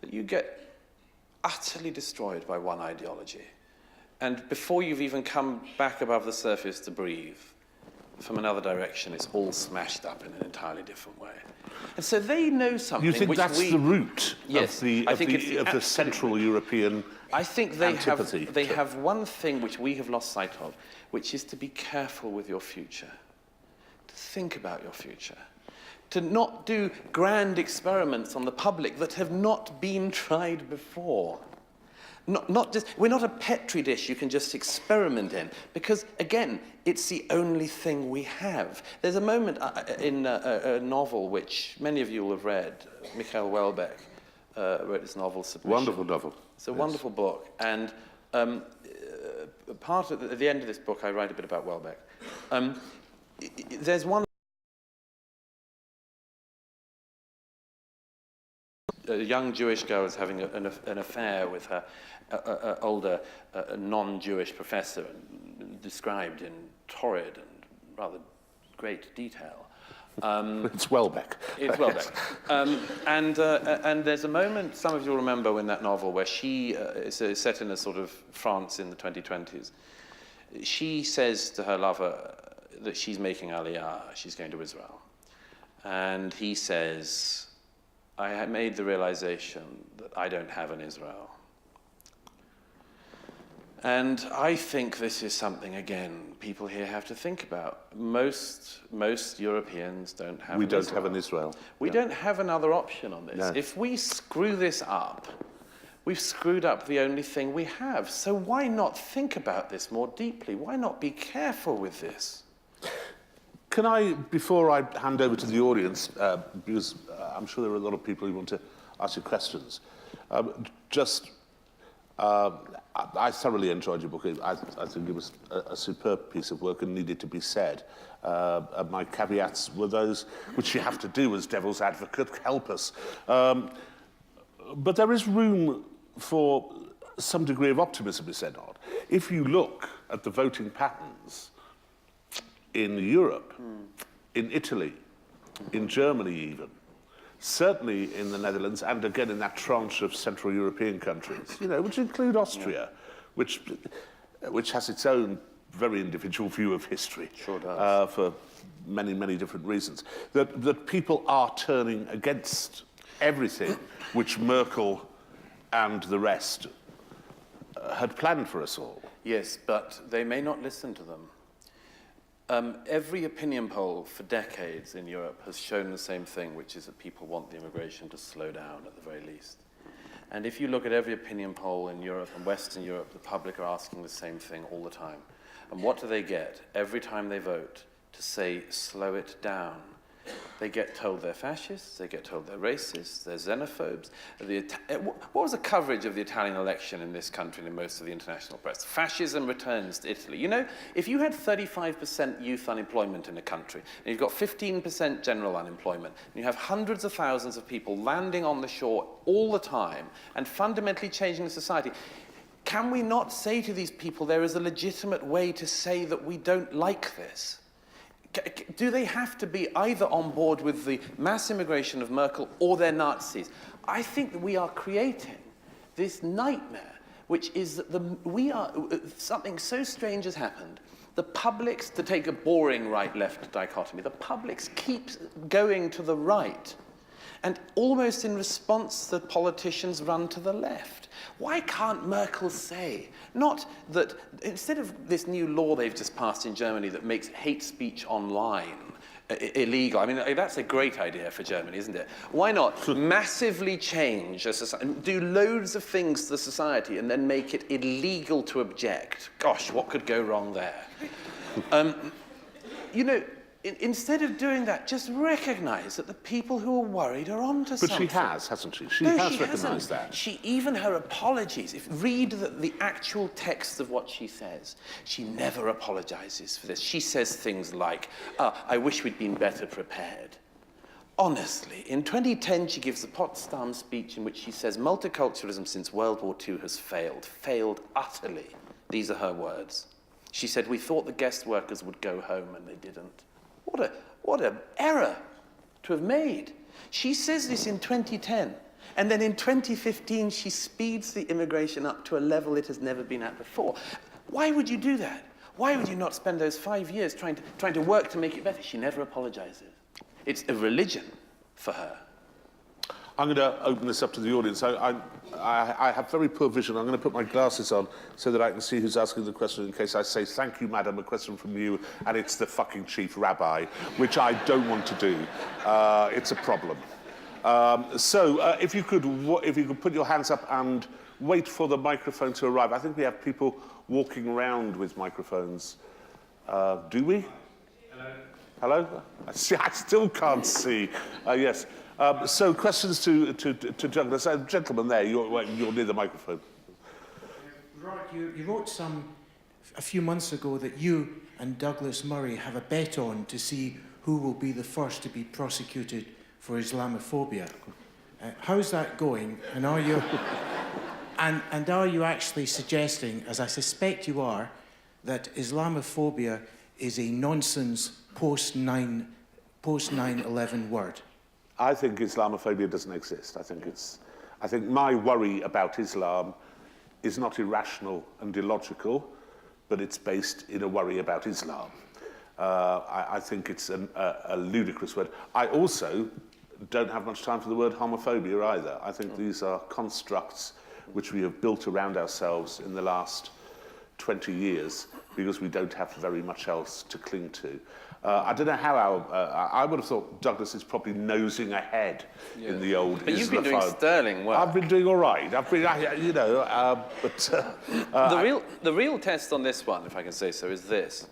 that you get utterly destroyed by one ideology. And before you've even come back above the surface to breathe, from another direction, it's all smashed up in an entirely different way. And so they know something You think which that's the root Yes, of the Central European I think antipathy? they have one thing which we have lost sight of, which is to be careful with your future, to think about your future, to not do grand experiments on the public that have not been tried before. We're not a petri dish you can just experiment in, because, again, it's the only thing we have. There's a moment in a novel which many of you will have read. Michael Welbeck wrote this novel, Submission. Wonderful novel. It's a wonderful book. And at the end of this book, I write a bit about Welbeck. There's one... A young Jewish girl is having an affair with her older non-Jewish professor, described in torrid and rather great detail. It's Welbeck. It's Welbeck. And there's a moment, some of you will remember in that novel, where she is set in a sort of France in the 2020s. She says to her lover that she's making Aliyah, she's going to Israel. And he says, I had made the realization that I don't have an Israel. And I think this is something, again, people here have to think about. Most Europeans don't have an Israel. We don't have an Israel. We don't have another option on this. No. If we screw this up, we've screwed up the only thing we have. So why not think about this more deeply? Why not be careful with this? Can I, before I hand over to the audience, because I'm sure there are a lot of people who want to ask you questions, just I thoroughly enjoyed your book. I think it was a superb piece of work and needed to be said. And my caveats were those which you have to do as devil's advocate, help us. But there is room for some degree of optimism, is there not? If you look at the voting patterns in Europe, in Italy, in Germany even, certainly in the Netherlands, and again in that tranche of Central European countries, you know, which include Austria, which has its own very individual view of history. Sure does. For many, many different reasons. That people are turning against everything which Merkel and the rest had planned for us all. Yes, but they may not listen to them. Every opinion poll for decades in Europe has shown the same thing, which is that people want the immigration to slow down at the very least. And if you look at every opinion poll in Europe and Western Europe, the public are asking the same thing all the time. And what do they get every time they vote? To say, slow it down. They get told they're fascists, they get told they're racists, they're xenophobes. What was the coverage of the Italian election in this country and in most of the international press? Fascism returns to Italy. You know, if you had 35% youth unemployment in a country, and you've got 15% general unemployment, and you have hundreds of thousands of people landing on the shore all the time and fundamentally changing the society, can we not say to these people there is a legitimate way to say that we don't like this? Do they have to be either on board with the mass immigration of Merkel or they're Nazis? I think that we are creating this nightmare, which is that something so strange has happened. The publics, to take a boring right-left dichotomy, the publics keeps going to the right. And almost in response, the politicians run to the left. Why can't Merkel say, not that, instead of this new law they've just passed in Germany that makes hate speech online illegal, I mean, that's a great idea for Germany, isn't it? Why not massively change a society, do loads of things to the society and then make it illegal to object? Gosh, what could go wrong there? You know, instead of doing that, just recognise that the people who are worried are onto something. But she has, hasn't she? She has recognised that. Even her apologies, read the actual text of what she says. She never apologises for this. She says things like, I wish we'd been better prepared. Honestly, in 2010, she gives the Potsdam speech in which she says, multiculturalism since World War II has failed utterly. These are her words. She said, we thought the guest workers would go home and they didn't. What an error to have made. She says this in 2010, and then in 2015 she speeds the immigration up to a level it has never been at before. Why would you do that? Why would you not spend those 5 years trying to work to make it better? She never apologizes. It's a religion for her. I'm going to open this up to the audience. I have very poor vision. I'm going to put my glasses on so that I can see who's asking the question in case I say, thank you, madam, a question from you, and it's the fucking chief rabbi, which I don't want to do. It's a problem. If you could put your hands up and wait for the microphone to arrive. I think we have people walking around with microphones. Do we? Hello? I still can't see. Yes. So questions to Douglas. Gentleman there, you're near the microphone. Rod, you wrote a few months ago that you and Douglas Murray have a bet on to see who will be the first to be prosecuted for Islamophobia. How's that going? And are you and are you actually suggesting, as I suspect you are, that Islamophobia is a nonsense post 9/11 word? I think Islamophobia doesn't exist. I think my worry about Islam is not irrational and illogical, but it's based in a worry about Islam. I think it's a ludicrous word. I also don't have much time for the word homophobia either. I think these are constructs which we have built around ourselves in the last 20 years because we don't have very much else to cling to. I don't know how I would have thought Douglas is probably nosing ahead in the old. But you've been doing sterling work. I've been doing all right. The real test on this one, if I can say so, is this: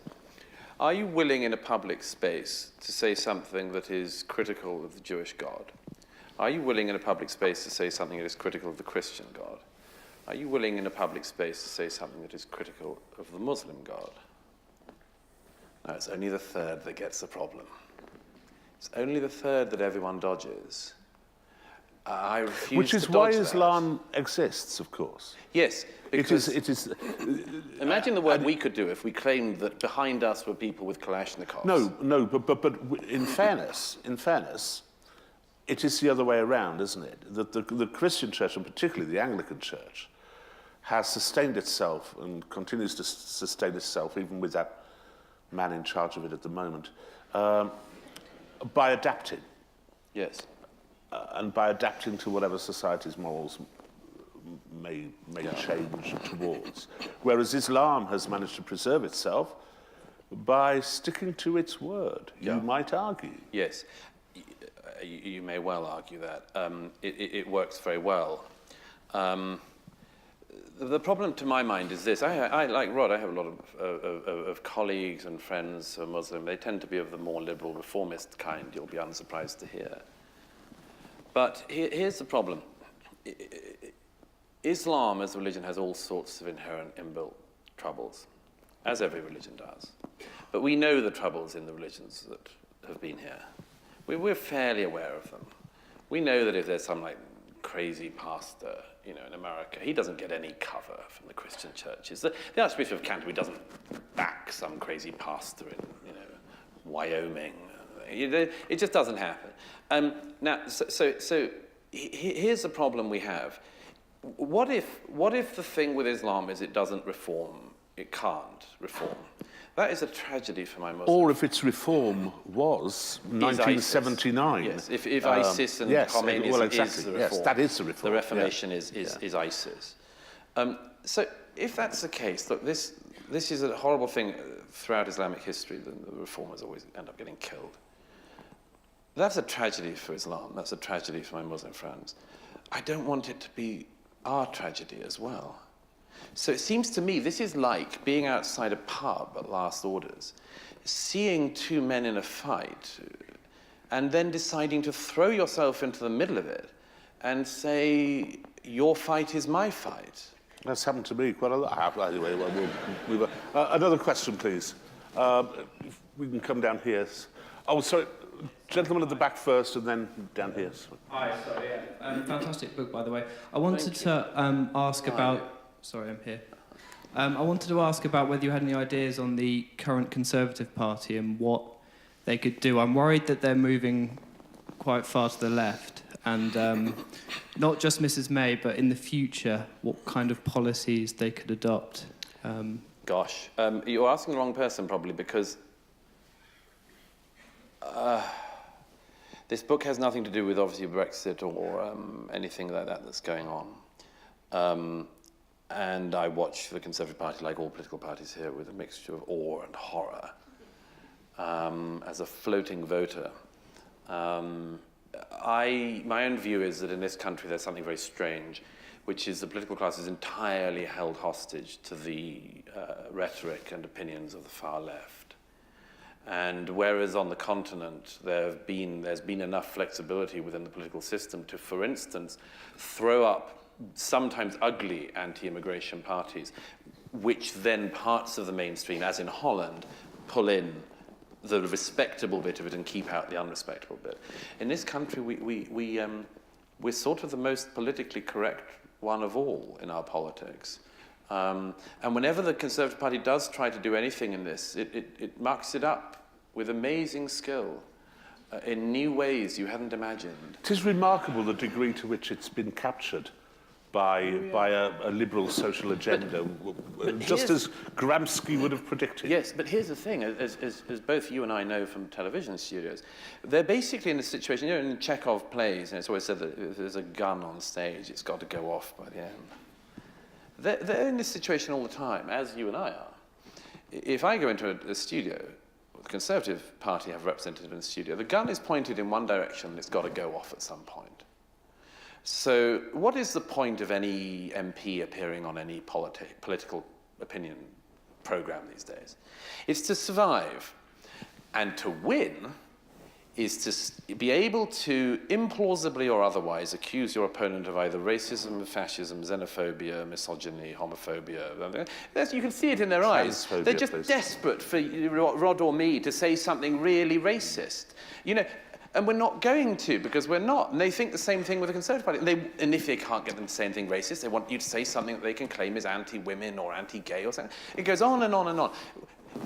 are you willing in a public space to say something that is critical of the Jewish God? Are you willing in a public space to say something that is critical of the Christian God? are you willing in a public space to say something that is critical of the Muslim God? No, it's only the third that gets the problem. It's only the third that everyone dodges. I refuse Which is to why dodge that. Islam exists, of course. Yes, because It is. imagine the work we could do if we claimed that behind us were people with Kalashnikovs. No, but in fairness, it is the other way around, isn't it? That the Christian Church, and particularly the Anglican Church, has sustained itself and continues to sustain itself, even with that man in charge of it at the moment, by adapting. Yes. And by adapting to whatever society's morals may change towards. Whereas Islam has managed to preserve itself by sticking to its word, you might argue. Yes, you may well argue that. It works very well. The problem, to my mind, is this. I like Rod, I have a lot of colleagues and friends who are Muslim. They tend to be of the more liberal reformist kind, you'll be unsurprised to hear. But here's the problem. Islam as a religion has all sorts of inherent inbuilt troubles, as every religion does. But we know the troubles in the religions that have been here. We're fairly aware of them. We know that if there's some crazy pastor, in America, he doesn't get any cover from the Christian churches. The Archbishop of Canterbury doesn't back some crazy pastor in, Wyoming. It just doesn't happen. Now, so here's the problem we have. What if the thing with Islam is it doesn't reform? It can't reform. That is a tragedy for my Muslims. Or if its reform was 1979. Yes, if ISIS and Khomeini is the reform. Yes, that is the reform. The Reformation is ISIS. So if that's the case, look, this is a horrible thing throughout Islamic history. The reformers always end up getting killed. That's a tragedy for Islam. That's a tragedy for my Muslim friends. I don't want it to be our tragedy as well. So it seems to me this is like being outside a pub at last orders, seeing two men in a fight, and then deciding to throw yourself into the middle of it and say, your fight is my fight. That's happened to me quite a lot. Anyway, another question, please. If we can come down here. Oh, sorry. Gentleman at the back first, and then down here. Hi, sorry, yeah. Fantastic book, by the way. I wanted to ask about... Sorry, I'm here. I wanted to ask about whether you had any ideas on the current Conservative Party and what they could do. I'm worried that they're moving quite far to the left, and not just Mrs May, but in the future, what kind of policies they could adopt. Gosh, you're asking the wrong person, probably, because this book has nothing to do with, obviously, Brexit or anything like that that's going on. And I watch the Conservative Party, like all political parties here, with a mixture of awe and horror. As a floating voter, my own view is that in this country there's something very strange, which is the political class is entirely held hostage to the rhetoric and opinions of the far left. And whereas on the continent there's been enough flexibility within the political system to, for instance, throw up sometimes ugly anti-immigration parties, which then parts of the mainstream, as in Holland, pull in the respectable bit of it and keep out the unrespectable bit. In this country, we're sort of the most politically correct one of all in our politics. And whenever the Conservative Party does try to do anything in this, it marks it up with amazing skill in new ways you hadn't imagined. It is remarkable the degree to which it's been captured by a liberal social agenda, just as Gramsci would have predicted. Yes, but here's the thing, as both you and I know from television studios, they're basically in a situation, in Chekhov plays, and it's always said that if there's a gun on stage, it's got to go off by the end. They're in this situation all the time, as you and I are. If I go into a studio, the Conservative Party have a representative in the studio, the gun is pointed in one direction and it's got to go off at some point. So what is the point of any MP appearing on any political opinion program these days? It's to survive. And to win is to be able to, implausibly or otherwise, accuse your opponent of either racism, fascism, xenophobia, misogyny, homophobia. You can see it in their eyes. Transphobia, They're just please. desperate for Rod or me to say something really racist. You know, and we're not going to, because we're not. And they think the same thing with the Conservative Party. And if they can't get them to say anything racist, they want you to say something that they can claim is anti-women or anti-gay or something. It goes on and on and on.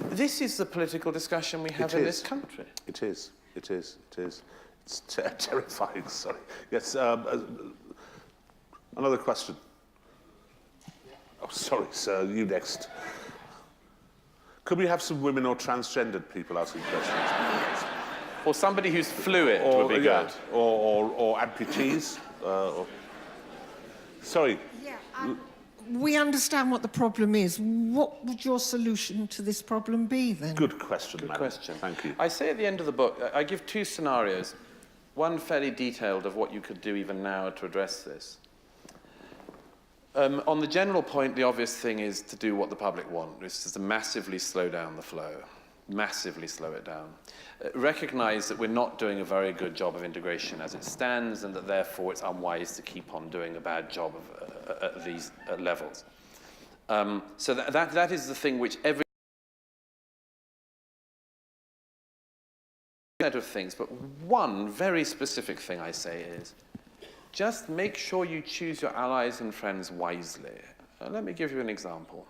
This is the political discussion we have in this country. It is. It is. It is. It's terrifying. Sorry. Yes. Another question. Oh, sorry, sir. You next. Could we have some women or transgendered people asking questions? Or somebody who's fluid Or, would be yeah, good. or amputees. Sorry. Yeah, we understand what the problem is. What would your solution to this problem be, then? Good question, Good madam. question. Thank you. I say at the end of the book, I give two scenarios. One fairly detailed of what you could do even now to address this. On the general point, the obvious thing is to do what the public want, which is to massively slow down the flow. Massively slow it down. Recognise that we're not doing a very good job of integration as it stands, and that therefore it's unwise to keep on doing a bad job at these levels. So that is the thing which every set of things, but one very specific thing I say is, just make sure you choose your allies and friends wisely. Let me give you an example.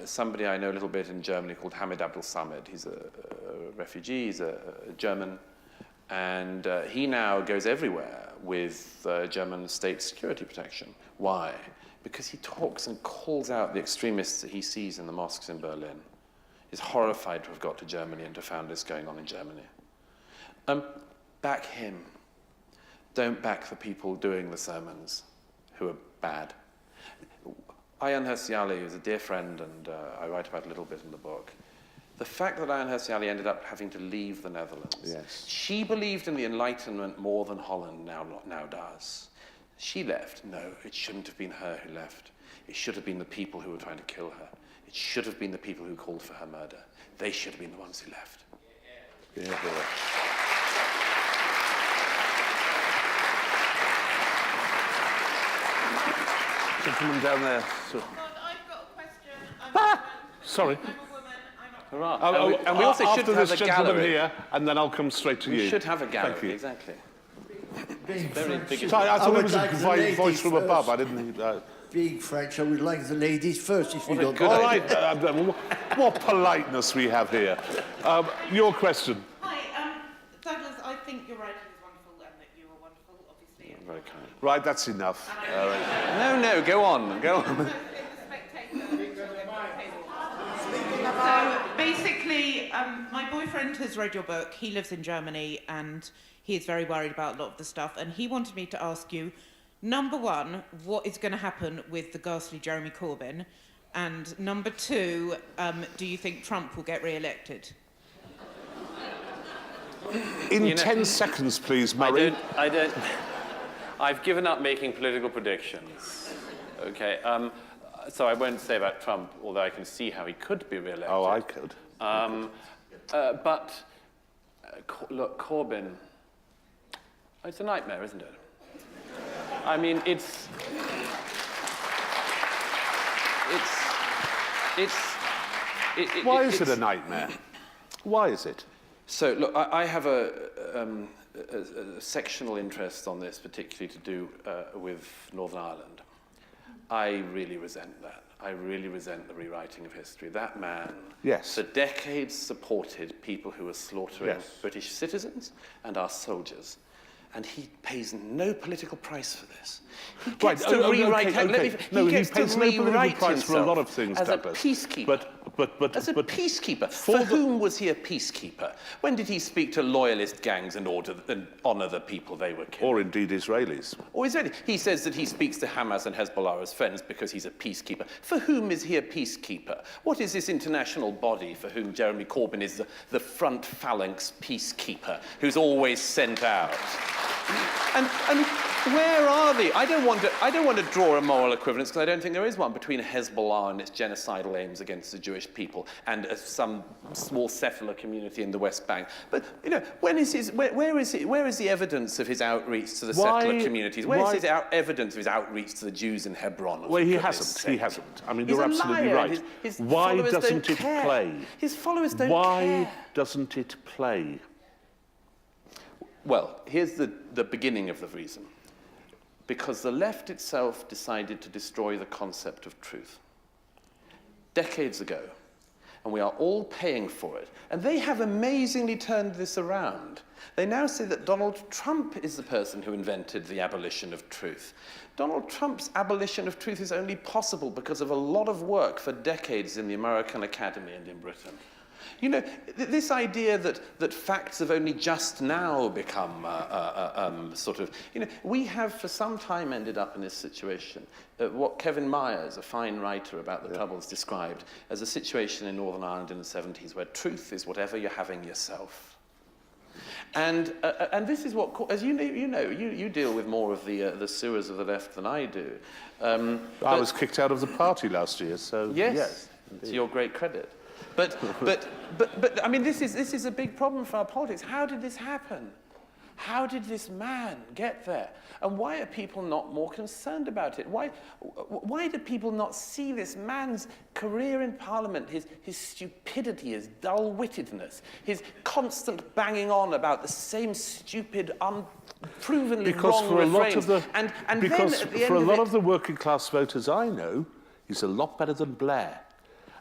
Somebody I know a little bit in Germany called Hamid Abdel Samad. He's a refugee, he's a German, and he now goes everywhere with German state security protection. Why? Because he talks and calls out the extremists that he sees in the mosques in Berlin. He's horrified to have got to Germany and to found this going on in Germany. Back him. Don't back the people doing the sermons who are bad. Ayaan Hirsi Ali is a dear friend, and I write about it a little bit in the book. The fact that Ayaan Hirsi Ali ended up having to leave the Netherlands. Yes. She believed in the Enlightenment more than Holland now does. She left. No, it shouldn't have been her who left. It should have been the people who were trying to kill her. It should have been the people who called for her murder. They should have been the ones who left. Yeah, yeah. Gentleman down there. So, I've got a question. sorry. I'm a woman. I'm not. Hurrah. And we also should after have this a gentleman gallery. here, and then I'll come straight to you. We should have a gallery, Thank you. exactly. Being Very French, big. Sorry, I thought it would was like a the ladies voice from above. first. I didn't. Being French, I would like the ladies first, if you don't good All mind. right. What politeness we have here. Your question. Hi, Douglas. I think your writing is wonderful, and that you are wonderful, obviously. Very kind. Right, that's enough. No, go on, go on. In the Spectator. So basically, my boyfriend has read your book. He lives in Germany, and he is very worried about a lot of the stuff. And he wanted me to ask you, number one, what is going to happen with the ghastly Jeremy Corbyn? And number two, do you think Trump will get re-elected? In 10 seconds, please, Murray. I've given up making political predictions. Okay, so I won't say about Trump, although I can see how he could be re-elected. Oh, I could. Look, Corbyn, it's a nightmare, isn't it? I mean, Why is it a nightmare? Why is it? So, look, I have a sectional interest on this, particularly to do with Northern Ireland. I really resent that. I really resent the rewriting of history. That man, Yes. for decades, supported people who were slaughtering Yes. British citizens and our soldiers. And he pays no political price for this. He gets Right, to okay, rewrite. okay. No, he gets pays to no political rewrite price for a himself lot of things, as Douglas. a peacekeeper. As a peacekeeper. For whom was he a peacekeeper? When did he speak to loyalist gangs and honour the people they were killing? Or indeed Israelis. Or Israeli? He says that he speaks to Hamas and Hezbollah as friends because he's a peacekeeper. For whom is he a peacekeeper? What is this international body for whom Jeremy Corbyn is the front phalanx peacekeeper who's always sent out? And Where are they? I don't want to draw a moral equivalence because I don't think there is one between Hezbollah and its genocidal aims against the Jewish people and some small settler community in the West Bank. But you know, where is the evidence of his outreach to the settler communities? Where is his evidence of his outreach to the Jews in Hebron? Well, he hasn't. He hasn't. I mean, you're absolutely right. Why doesn't it play? His followers don't care. Why doesn't it play? Well, here's the beginning of the reason. Because the left itself decided to destroy the concept of truth decades ago, and we are all paying for it. And they have amazingly turned this around. They now say that Donald Trump is the person who invented the abolition of truth. Donald Trump's abolition of truth is only possible because of a lot of work for decades in the American Academy and in Britain. You know, this idea that facts have only just now become sort of, you know, we have for some time ended up in this situation, what Kevin Myers, a fine writer about the Troubles, described as a situation in Northern Ireland in the 70s where truth is whatever you're having yourself. And this is what, as you deal with more of the sewers of the left than I do. I was kicked out of the party last year, so yes, to your great credit. But I mean, this is a big problem for our politics. How did this happen? How did this man get there? And why are people not more concerned about it? Why do people not see this man's career in Parliament, his stupidity, his dull-wittedness, his constant banging on about the same stupid, unprovenly wrong refrains? Because for a lot of the working class voters I know, he's a lot better than Blair.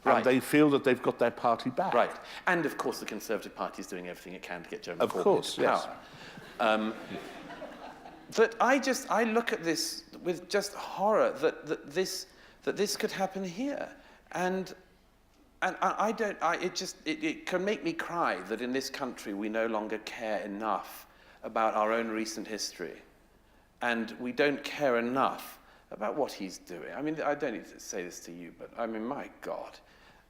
Right. And they feel that they've got their party back. Right. And, of course, the Conservative Party is doing everything it can to get Jeremy Corbyn into power. Yes. But I look at this with just horror that this could happen here. And it can make me cry that in this country we no longer care enough about our own recent history. And we don't care enough about what he's doing. I mean, I don't need to say this to you, but I mean, my God.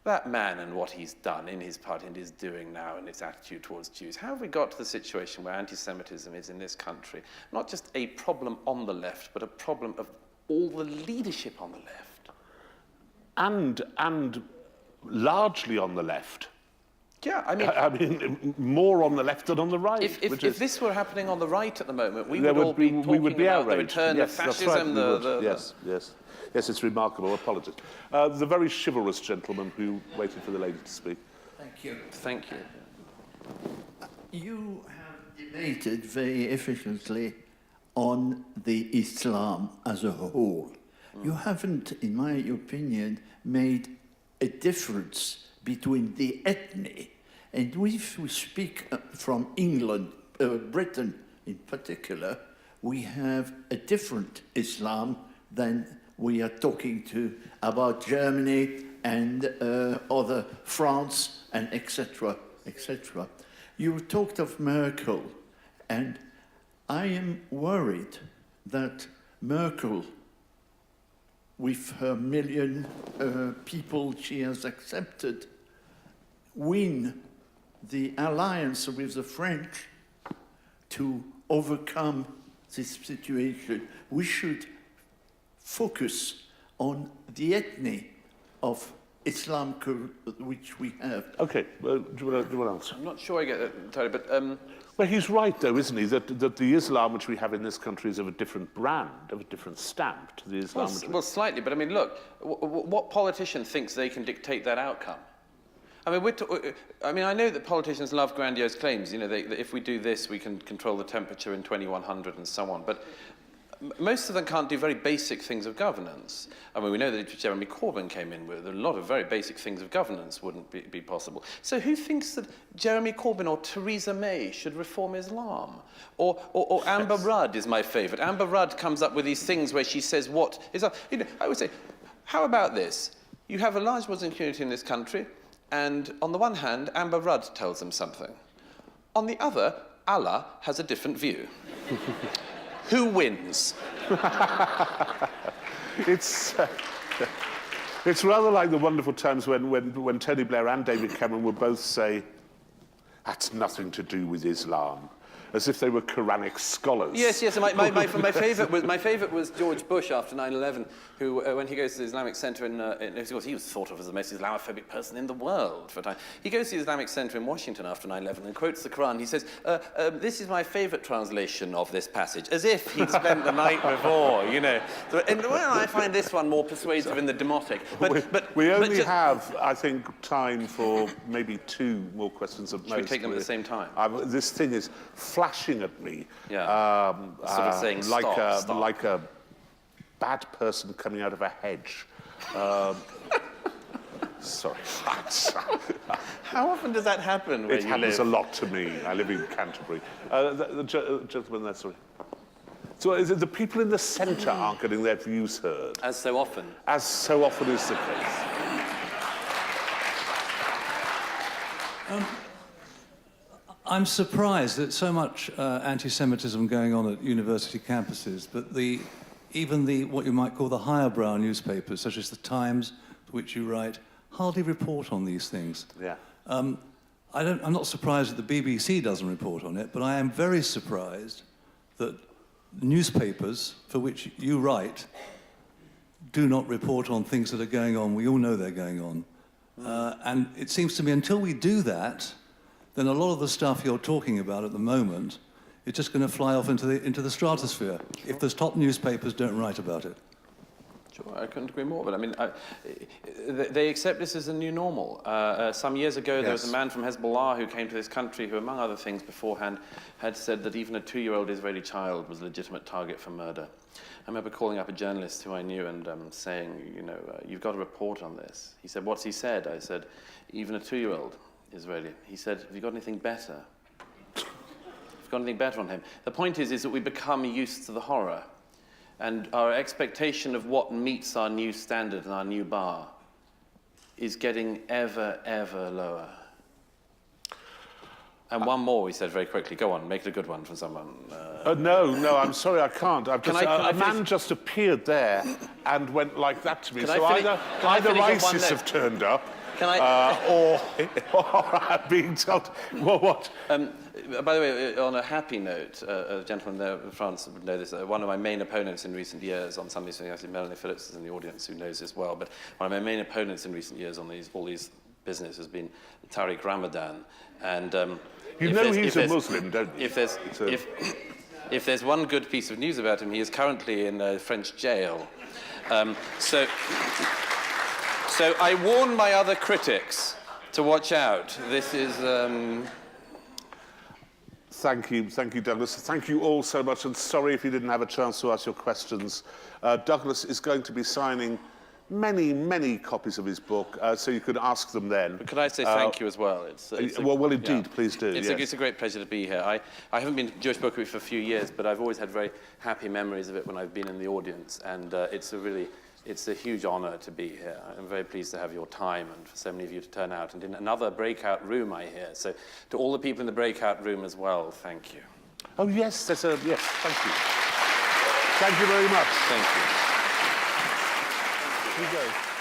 That man and what he's done in his party and is doing now and its attitude towards Jews. How have we got to the situation where anti-Semitism is in this country not just a problem on the left, but a problem of all the leadership on the left? And largely on the left. Yeah, I mean, more on the left than on the right. If this were happening on the right at the moment, we would all be talking about outraged. the return of fascism. Yes, it's remarkable. Apologies. The very chivalrous gentleman who waited for the lady to speak. Thank you. Thank you. You have debated very efficiently on the Islam as a whole. You haven't, in my opinion, made a difference between the ethnic. And if we speak from England, Britain in particular, we have a different Islam than we are talking about Germany and other France and etc., etc. You talked of Merkel, and I am worried that Merkel, with her million people she has accepted, win the alliance with the French to overcome this situation. We should focus on the ethnic of Islam which we have. Okay, well, do you want to answer? I'm not sure I get that entirely, but... Well, he's right, though, isn't he, that the Islam which we have in this country is of a different brand, of a different stamp to the Islam. Well, slightly, but I mean, look, what politician thinks they can dictate that outcome? I mean, I know that politicians love grandiose claims. You know, that if we do this, we can control the temperature in 2100 and so on. But most of them can't do very basic things of governance. I mean, we know that if Jeremy Corbyn came in with a lot of very basic things of governance wouldn't be possible. So who thinks that Jeremy Corbyn or Theresa May should reform Islam? Or Amber Rudd is my favourite. Amber Rudd comes up with these things where she says what is... You know, I would say, how about this? You have a large Muslim community in this country, and on the one hand, Amber Rudd tells them something. On the other, Allah has a different view. Who wins? It's rather like the wonderful times when Tony Blair and David Cameron would both say, that's nothing to do with Islam. as if they were Quranic scholars. Yes, yes. My favourite was George Bush after 9/11, who, when he goes to the Islamic Center he was thought of as the most Islamophobic person in the world for a time. He goes to the Islamic Center in Washington after 9/11 and quotes the Quran. He says, "This is my favourite translation of this passage," as if he'd spent the night before, you know. So, and well, I find this one more persuasive in the demotic. We only have, I think, time for maybe 2 more questions at most. Should we take them at the same time? This thing is flashing at me. Yeah. Sort of saying, stop. Like a bad person coming out of a hedge. Sorry. How often does that happen where It you happens live? a lot to me. I live in Canterbury. The gentleman there, sorry. So is it the people in the centre aren't getting their views heard? As so often. As so often is the case. I'm surprised that so much anti-Semitism going on at university campuses, but even what you might call the higher brow newspapers, such as the Times, for which you write, hardly report on these things. Yeah. I'm not surprised that the BBC doesn't report on it, but I am very surprised that newspapers for which you write do not report on things that are going on. We all know they're going on. And it seems to me until we do that, then a lot of the stuff you're talking about at the moment is just going to fly off into the stratosphere if the top newspapers don't write about it. Sure, I couldn't agree more. But I mean, they accept this as a new normal. Some years ago, there was a man from Hezbollah who came to this country who, among other things beforehand, had said that even a 2-year-old Israeli child was a legitimate target for murder. I remember calling up a journalist who I knew and saying, you know, you've got to report on this. He said, what's he said? I said, even a 2-year-old Israeli. He said, have you got anything better? Have you got anything better on him? The point is that we become used to the horror. And our expectation of what meets our new standard and our new bar is getting ever, ever lower. And one more, we said very quickly. Go on, make it a good one from someone. No, I'm sorry, I can't. A man finish? just appeared there and went like that to me. Can So I finish either on one ISIS note? have turned up, Can I? or I'm being told, well, what? By the way, on a happy note, a gentleman there in France would know this. One of my main opponents in recent years on Sunday Swing, I see Melanie Phillips is in the audience who knows this well, but one of my main opponents in recent years on all these business has been Tariq Ramadan. And You know he's a Muslim, don't you? If there's one good piece of news about him, he is currently in a French jail. So I warn my other critics to watch out. This is... Thank you, Douglas. Thank you all so much, and sorry if you didn't have a chance to ask your questions. Douglas is going to be signing many, many copies of his book, so you can ask them then. But could I say thank you as well? Indeed, please do. It's a great pleasure to be here. I haven't been to Jewish Book Week for a few years, but I've always had very happy memories of it when I've been in the audience, and it's a huge honor to be here. I'm very pleased to have your time and for so many of you to turn out. And in another breakout room, I hear. So to all the people in the breakout room as well, thank you. Oh, yes, yes, thank you. Thank you very much. Thank you. Here you go.